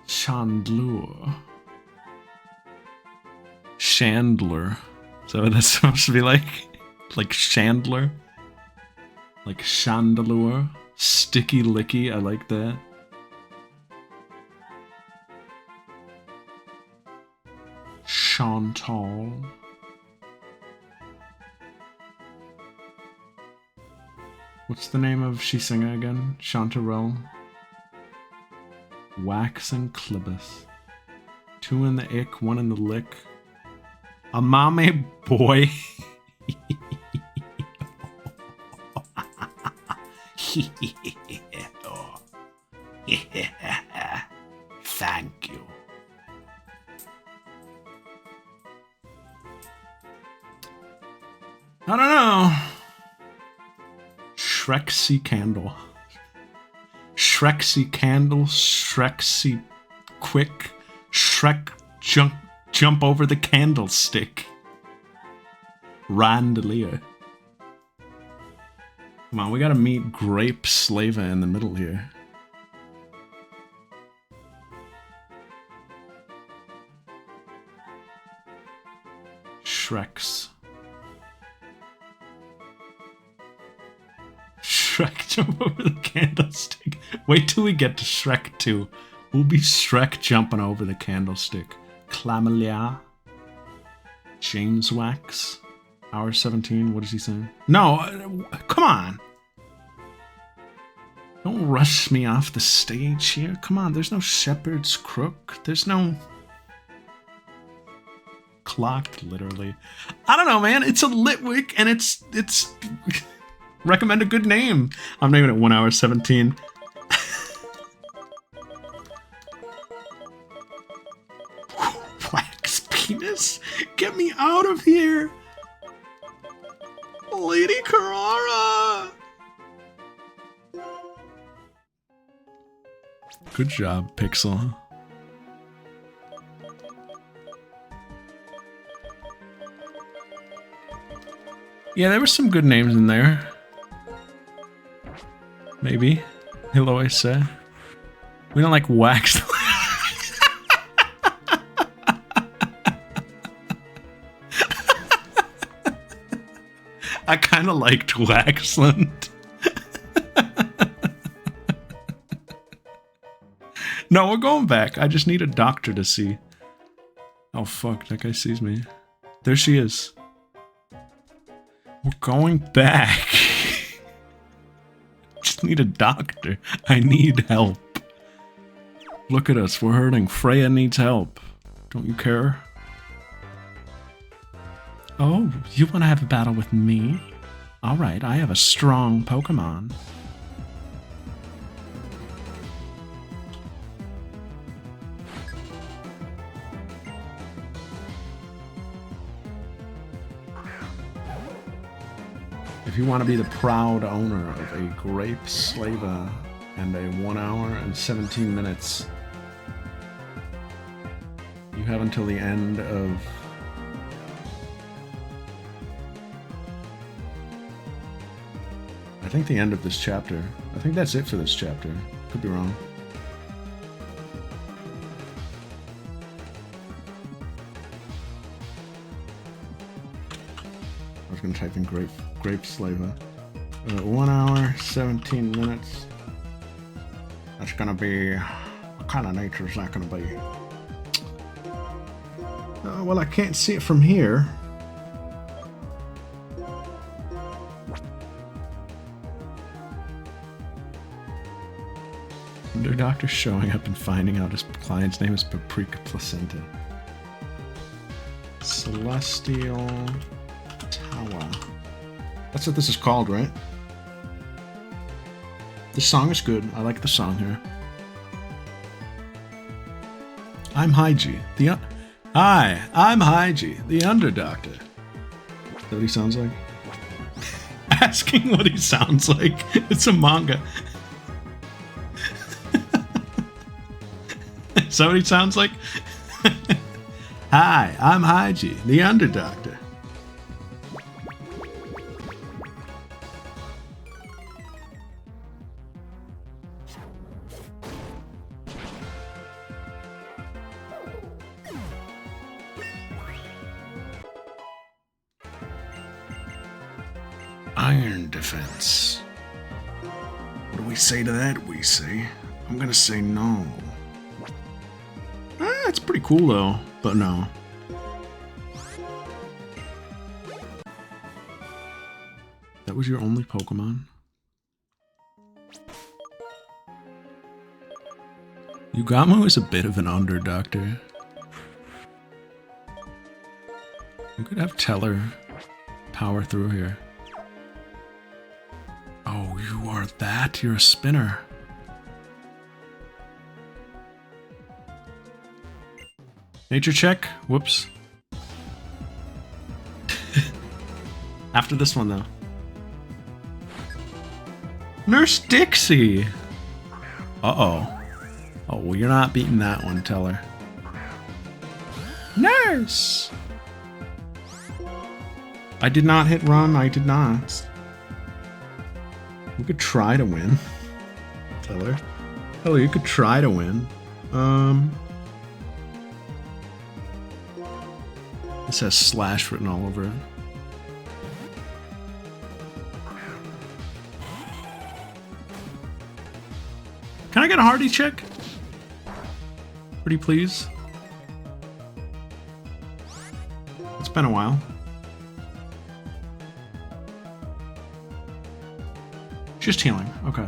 Chandler. Chandler. So that's supposed to be like Chandler? Like Chandelure? Sticky Licky, I like that. Chantal. What's the name of Shisinga again? Chantarelle. Wax and Clibus. 2 in the ick, 1 in the lick. Amame boy. Thank you. I don't know. Shrexy Candle. Shrexy Candle. Shrexy Quick. Shrek Jump over the candlestick. Randelier. Come on, we gotta meet Grape Slava in the middle here. Shreks. Shrek jump over the candlestick. Wait till we get to Shrek 2. We'll be Shrek jumping over the candlestick. Clamelia. James Wax. Hour 17. What is he saying? No, come on. Don't rush me off the stage here. Come on, there's no Shepherd's Crook. There's no... Clocked, literally. I don't know, man. It's a Litwick, and it's... Recommend a good name. I'm naming it 1 hour 17. Wax penis? Get me out of here! Lady Carrara! Good job, Pixel. Yeah, there were some good names in there. Maybe. He'll always say. We don't like Wax. I kind of liked Waxland. No, we're going back. I just need a doctor to see. Oh, fuck. That guy sees me. There she is. We're going back. Just need a doctor. I need help. Look at us. We're hurting. Freya needs help. Don't you care? Oh, you want to have a battle with me? Alright, I have a strong Pokemon. If you want to be the proud owner of a Grape Slava and a 1 hour and 17 minutes, you have until the end of... I think the end of this chapter. I think that's it for this chapter. Could be wrong. was gonna type in grape flavor. 1 hour, 17 minutes. That's gonna be, what kind of nature is that gonna be? Well, I can't see it from here. Under doctor showing up and finding out his client's name is Paprika Placenta. Celestial Tower. That's what this is called, right? The song is good. I like the song here. I'm Hygie. Hi, I'm Hygie, the Underdoctor. Is that what he sounds like? Asking what he sounds like. It's a manga. Is that what he sounds like? Hi, I'm Hygie, the Underdoctor. Iron defense. What do we say to that, we say? I'm gonna say no. It's pretty cool though, but no. That was your only Pokemon? Yugamu is a bit of an Underdoctor. We could have Teller power through here. Oh, you are that? You're a spinner. Nature check? Whoops. After this one, though. Nurse Dixie! Uh-oh. Oh, well, you're not beating that one, Teller. Nurse! I did not hit run. I did not. We could try to win. Teller. Teller, you could try to win. This has slash written all over it. Can I get a hardy check? Pretty please. It's been a while. Just healing. Okay.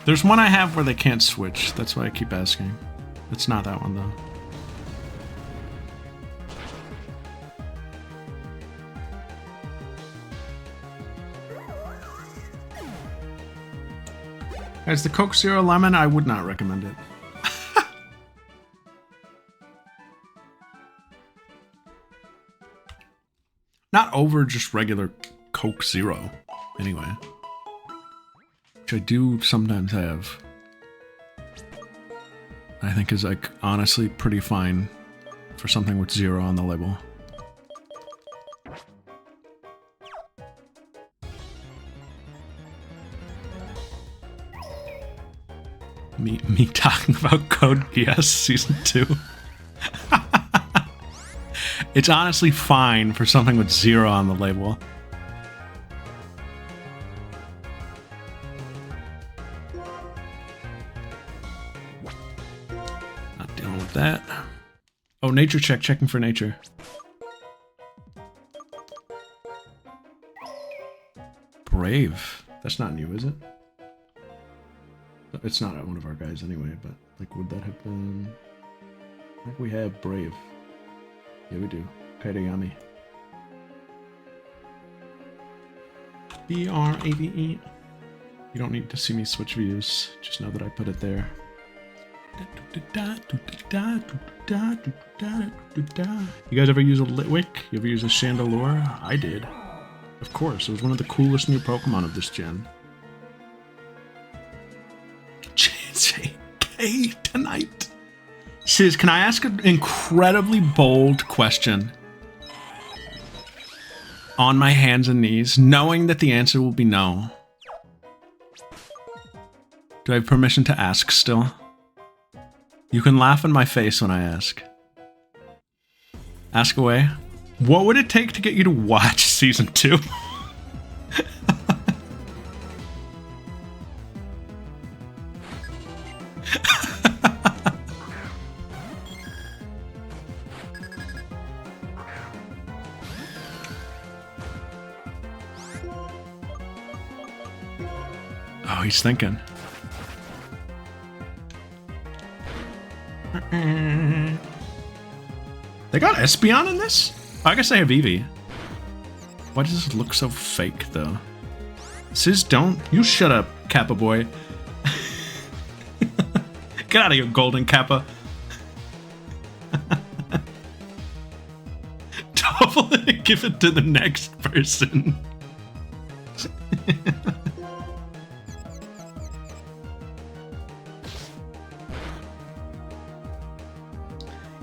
There's one I have where they can't switch. That's why I keep asking. It's not that one, though. Guys, the Coke Zero Lemon, I would not recommend it. Not over just regular Coke Zero, anyway. Which I do sometimes have. I think is like honestly pretty fine for something with zero on the label. Me talking about Code Geass Season 2. It's honestly fine for something with zero on the label. Not dealing with that. Oh, nature check, checking for nature. Brave. That's not new, is it? It's not one of our guys anyway, but like, would that have been? I think we have Brave. Yeah, we do. Kaitayami. B-R-A-V-E. You don't need to see me switch views. Just know that I put it there. You guys ever use a Litwick? You ever use a Chandelure? I did. Of course, it was one of the coolest new Pokemon of this gen. JK tonight. Sis, can I ask an incredibly bold question? On my hands and knees, knowing that the answer will be no. Do I have permission to ask still? You can laugh in my face when I ask. Ask away. What would it take to get you to watch season 2? Oh, he's thinking. They got Espeon in this? I guess they have Eevee. Why does this look so fake, though? Sis, don't. You shut up, Kappa boy. Get out of here, golden Kappa. Double it and give it to the next person.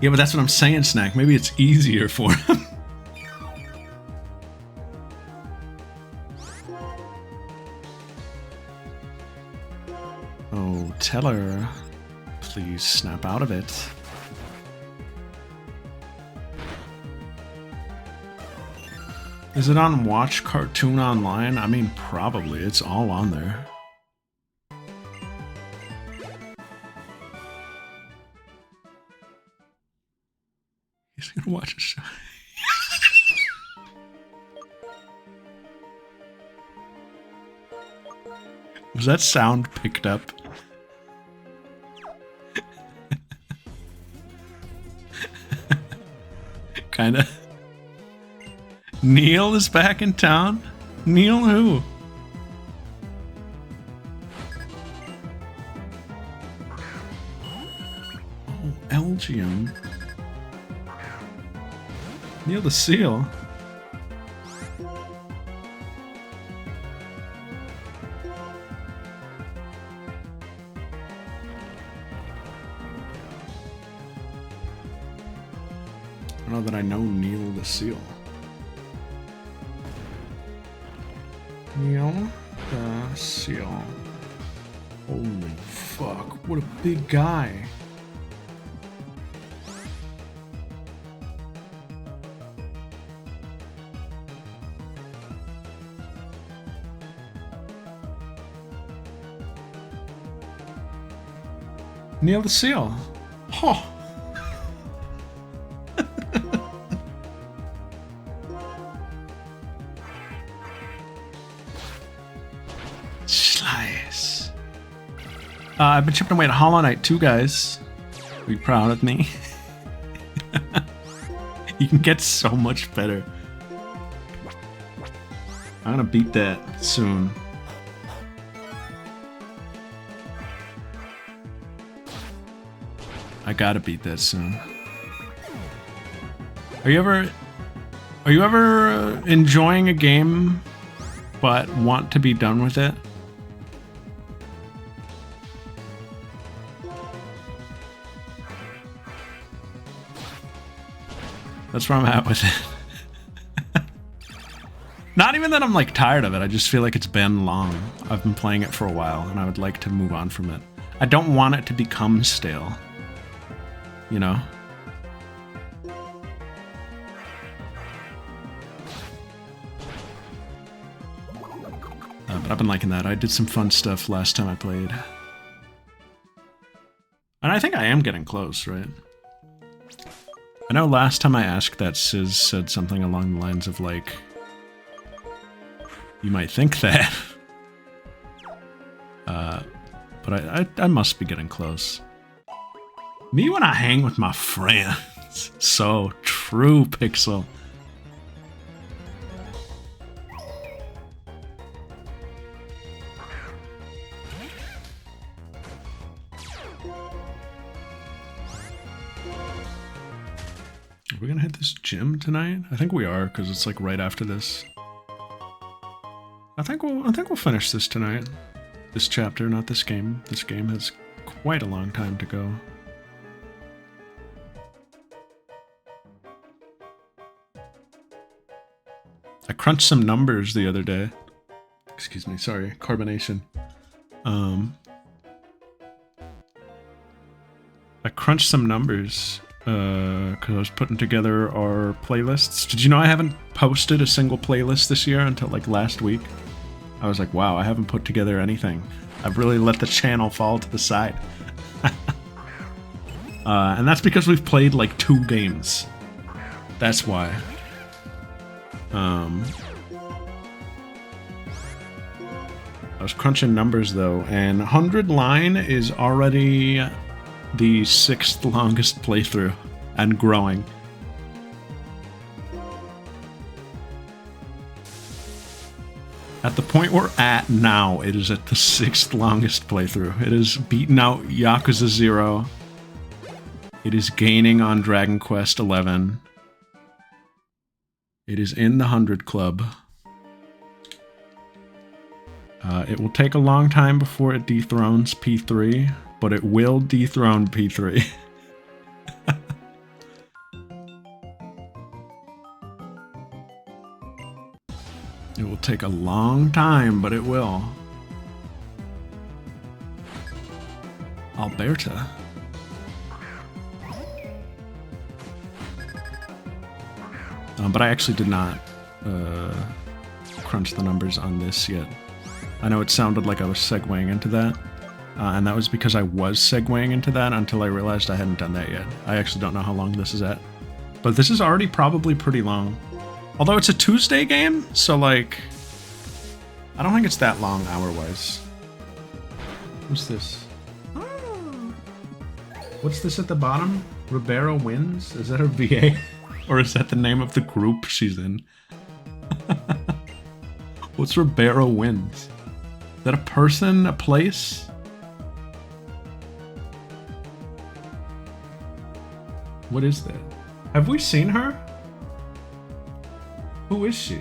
Yeah, but that's what I'm saying, Snack. Maybe it's easier for him. Oh, tell her. Please snap out of it. Is it on Watch Cartoon Online? I mean, probably. It's all on there. He's gonna watch a show. Was that sound picked up? Kinda. Neil is back in town? Neil who? Oh, Elgium. Neil the Seal. I don't know that I know Neil the Seal. Neil the Seal. Holy fuck, what a big guy. Neil the Seal. Huh. Slice. I've been chipping away at Hollow Knight too, guys. Are you proud of me? You can get so much better. I'm gonna beat that soon. I gotta beat that soon. Are you ever enjoying a game but want to be done with it? That's where I'm at with it. Not even that I'm like tired of it, I just feel like it's been long. I've been playing it for a while and I would like to move on from it. I don't want it to become stale. You know? But I've been liking that. I did some fun stuff last time I played. And I think I am getting close, right? I know last time I asked that, Sis said something along the lines of like, you might think that. But I must be getting close. Me when I hang with my friends. So true, Pixel. Are we gonna hit this gym tonight? I think we are, because it's like right after this. I think we'll finish this tonight. This chapter, not this game. This game has quite a long time to go. I crunched some numbers the other day. Excuse me, sorry, carbonation. I crunched some numbers because I was putting together our playlists. Did you know I haven't posted a single playlist this year until like last week? I was like, wow, I haven't put together anything. I've really let the channel fall to the side. And that's because we've played like 2 games. That's why. I was crunching numbers though, and 100 line is already the 6th longest playthrough and growing. At the point we're at now, it is at the 6th longest playthrough. It has beaten out Yakuza 0. It is gaining on Dragon Quest 11. It is in the 100 Club. It will take a long time before it dethrones P3, but it will dethrone P3. It will take a long time, but it will. Alberta. But I actually did not crunch the numbers on this yet. I know it sounded like I was segueing into that, and that was because I was segueing into that until I realized I hadn't done that yet. I actually don't know how long this is at, but this is already probably pretty long. Although it's a Tuesday game, so like, I don't think it's that long hour-wise. Who's this? What's this at the bottom? Ribeiro wins? Is that her VA? Or is that the name of the group she's in? What's Ribeiro wins? Is that a person? A place? What is that? Have we seen her? Who is she?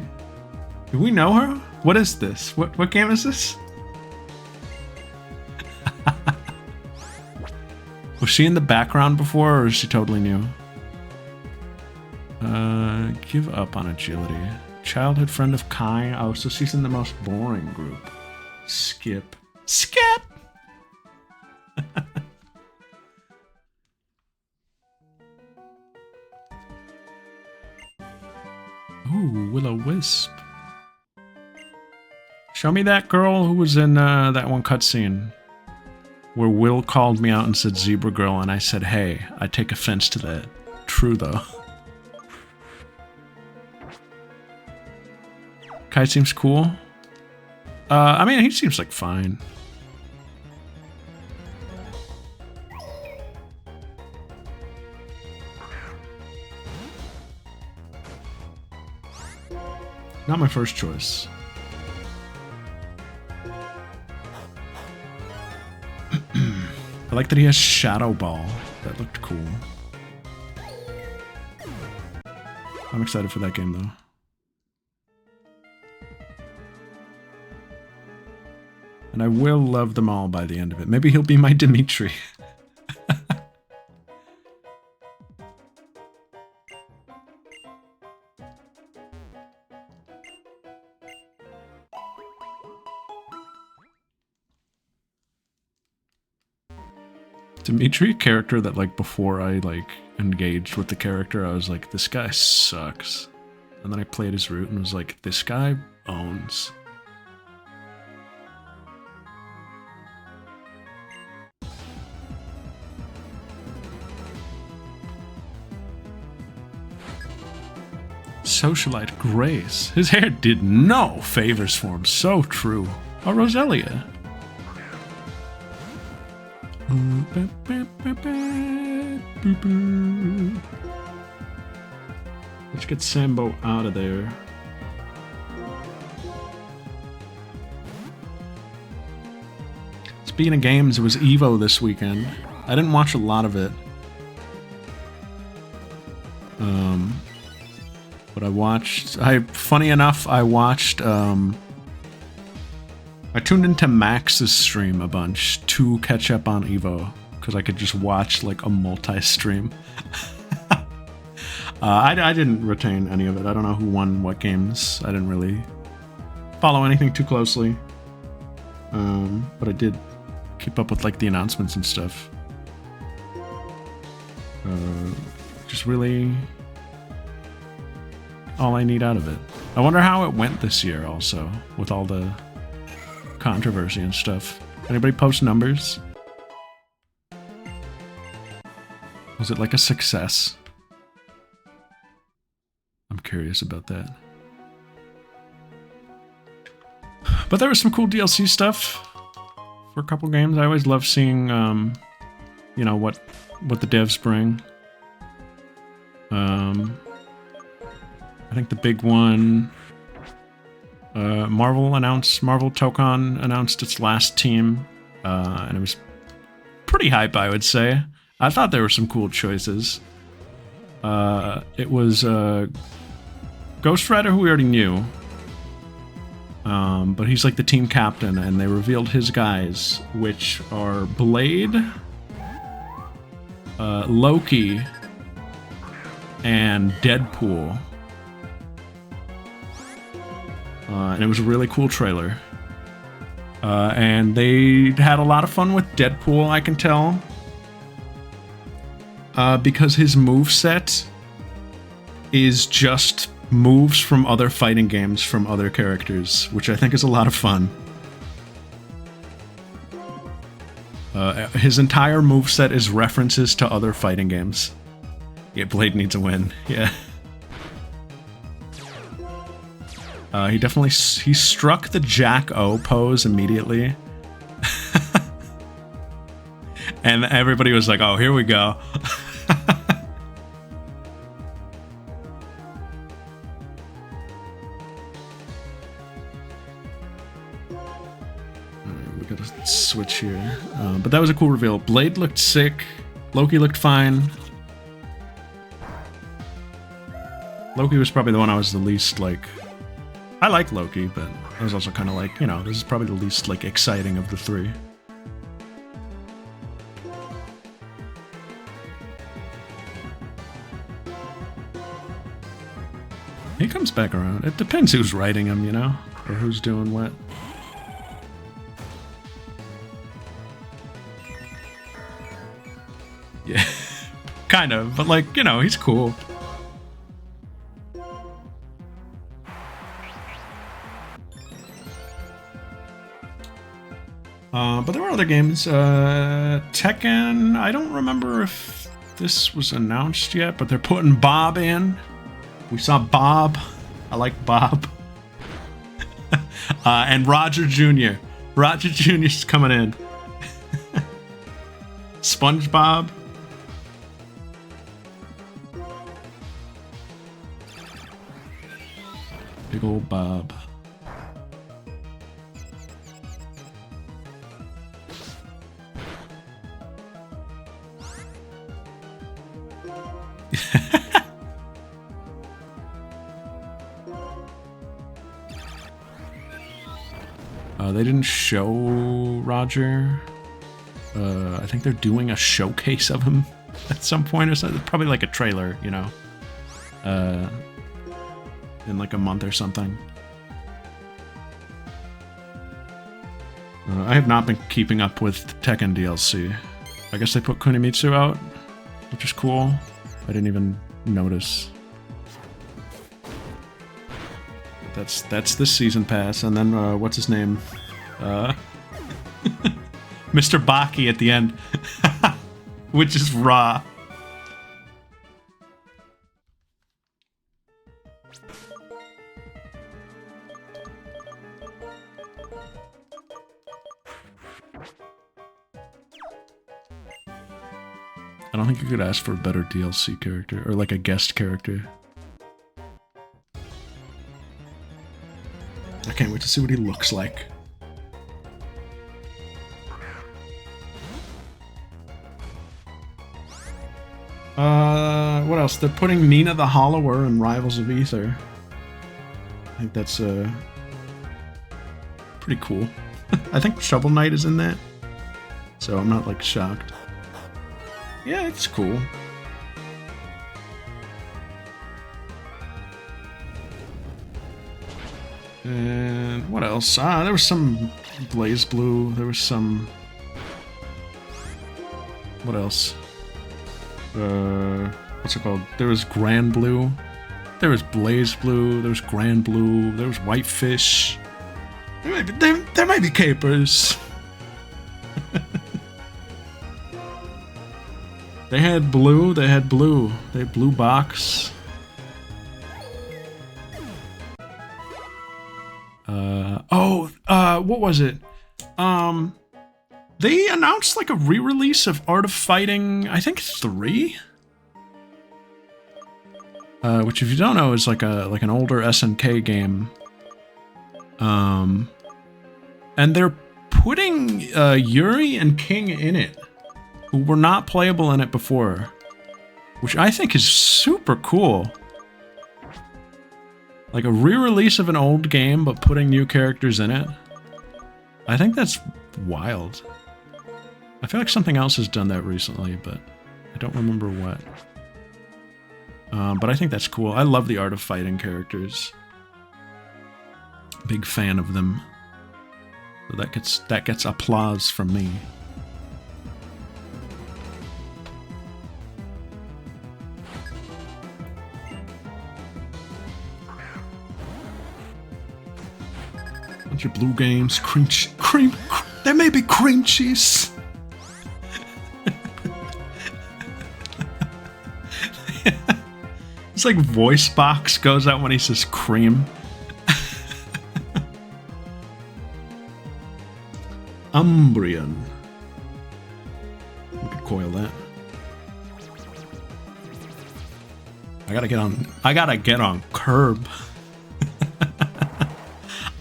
Do we know her? What is this? What game is this? Was she in the background before, or is she totally new? Give up on agility. Childhood friend of Kai. Oh, so she's in the most boring group. Skip. Skip! Ooh, Will-O-Wisp. Show me that girl who was in that one cutscene where Will called me out and said Zebra Girl, and I said, hey, I take offense to that. True, though. Kai seems cool. I mean, he seems like fine. Not my first choice. I like that he has Shadow Ball. That looked cool. I'm excited for that game, though. And I will love them all by the end of it. Maybe he'll be my Dimitri. Dimitri, a character that, like, before I, like, engaged with the character, I was like, this guy sucks. And then I played his route and was like, this guy owns. Socialite Grace. His hair did no favors for him. So true. Oh, Roselia. Let's get Sambo out of there. Speaking of games, it was EVO this weekend. I didn't watch a lot of it. But I watched... funny enough, I watched... I tuned into Max's stream a bunch to catch up on EVO, because I could just watch, like, a multi-stream. I didn't retain any of it. I don't know who won what games. I didn't really follow anything too closely. But I did keep up with, like, the announcements and stuff. is really all I need out of it. I wonder how it went this year also, with all the controversy and stuff. Anybody post numbers? Was it like a success? I'm curious about that. But there was some cool DLC stuff for a couple games. I always love seeing, you know, what the devs bring. I think the big one, Marvel Tokon announced its last team, and it was pretty hype, I would say. I thought there were some cool choices. It was Ghost Rider, who we already knew, but he's like the team captain, and they revealed his guys, which are Blade, Loki, and Deadpool. And it was a really cool trailer. And they had a lot of fun with Deadpool, I can tell. Because his moveset is just moves from other fighting games from other characters, which I think is a lot of fun. His entire moveset is references to other fighting games. Yeah, Blade needs a win. Yeah. He struck the Jack O pose immediately. And everybody was like, oh, here we go. Alright, we gotta switch here. But that was a cool reveal. Blade looked sick. Loki looked fine. Loki was probably the one I was the least, like... I like Loki, but I was also kind of like, you know, this is probably the least, like, exciting of the three. He comes back around. It depends who's writing him, you know? Or who's doing what. Yeah. Kind of, but like, you know, he's cool. But there were other games. Tekken, I don't remember if this was announced yet, but they're putting Bob in. We saw Bob. I like Bob. And Roger Jr. Roger Jr.'s coming in. SpongeBob. Big old Bob. They didn't show Roger. I think they're doing a showcase of him at some point or something. Probably like a trailer, you know. In like a month or something. I have not been keeping up with Tekken DLC. I guess they put Kunimitsu out, which is cool. I didn't even notice. That's the season pass, and then what's his name? Mr. Baki at the end, which is raw. I don't think you could ask for a better DLC character, or like a guest character. I can't wait to see what he looks like. What else? They're putting Nina the Hollower in Rivals of Aether. I think that's pretty cool. I think Shovel Knight is in that, so I'm not like shocked. Yeah, it's cool. And what else? There was some Blaze Blue. There was some... What else? what's it called? There was Grand Blue. There was Blaze Blue. There was Grand Blue. There was Whitefish. There might be capers. They had blue. They had blue. They had blue box. What was it? They announced like a re-release of Art of Fighting, I think 3? Which if you don't know is like an older SNK game. And they're putting Yuri and King in it, who were not playable in it before, which I think is super cool. Like a re-release of an old game, but putting new characters in it. I think that's wild. I feel like something else has done that recently, but I don't remember what. But I think that's cool. I love the Art of Fighting characters. Big fan of them. So that gets applause from me. Bunch of blue games, there may be cream cheese. It's like voice box goes out when he says cream. Umbrian. We could coil that. I gotta get on curb.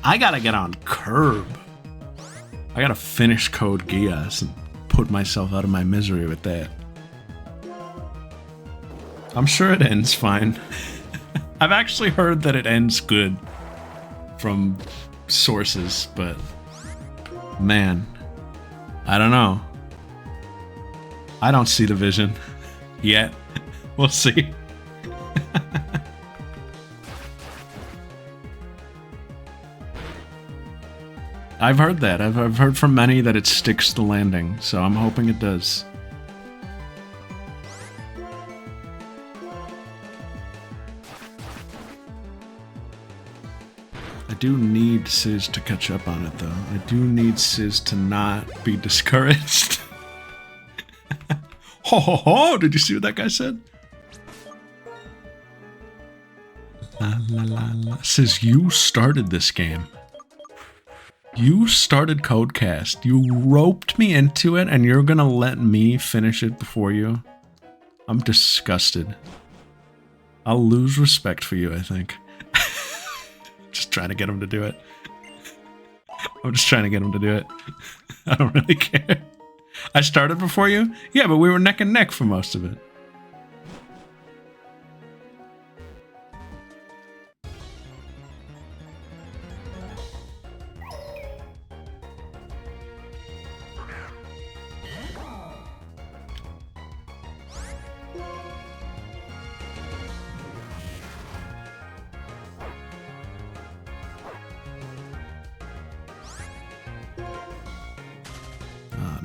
I gotta get on curb. I gotta finish Code Geass and put myself out of my misery with that. I'm sure it ends fine. I've actually heard that it ends good from sources, but man, I don't know. I don't see the vision yet. We'll see. I've heard that. I've heard from many that it sticks the landing, so I'm hoping it does. I do need Sizz to catch up on it, though. I do need Sizz to not be discouraged. Ho ho ho! Did you see what that guy said? La la la la. Sizz, you started this game. You started Codecast. You roped me into it, and you're gonna let me finish it before you? I'm disgusted. I'll lose respect for you, I think. Just trying to get him to do it. I'm just trying to get him to do it. I don't really care. I started before you? Yeah, but we were neck and neck for most of it.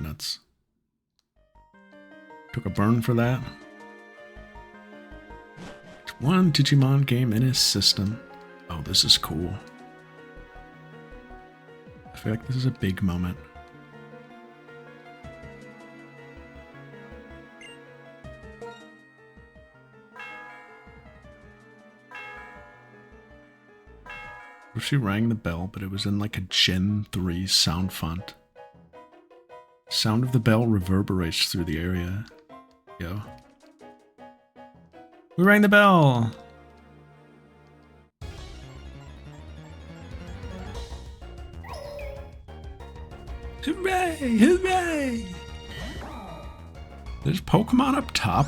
Nuts. Took a burn for that. One Digimon game in his system. Oh, this is cool. I feel like this is a big moment. She rang the bell, but it was in like a Gen 3 sound font. Sound of the bell reverberates through the area. Yo. We rang the bell! Hooray! Hooray! There's Pokemon up top.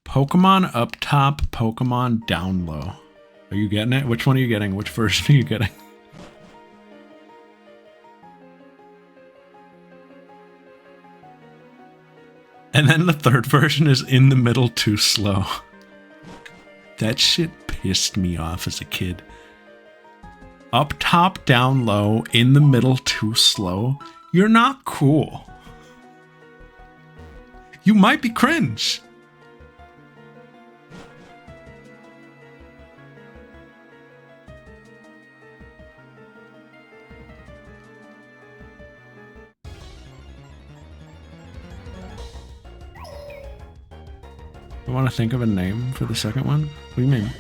Pokemon up top, Pokemon down low. Are you getting it? Which one are you getting? Which version are you getting? And then the third version is in the middle too slow. That shit pissed me off as a kid. Up top, down low, in the middle too slow. You're not cool. You might be cringe. I want to think of a name for the second one. What do you mean?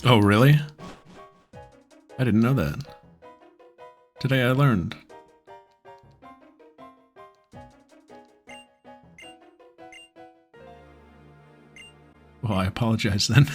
Oh, really? I didn't know that. Today I learned. Well, I apologize then.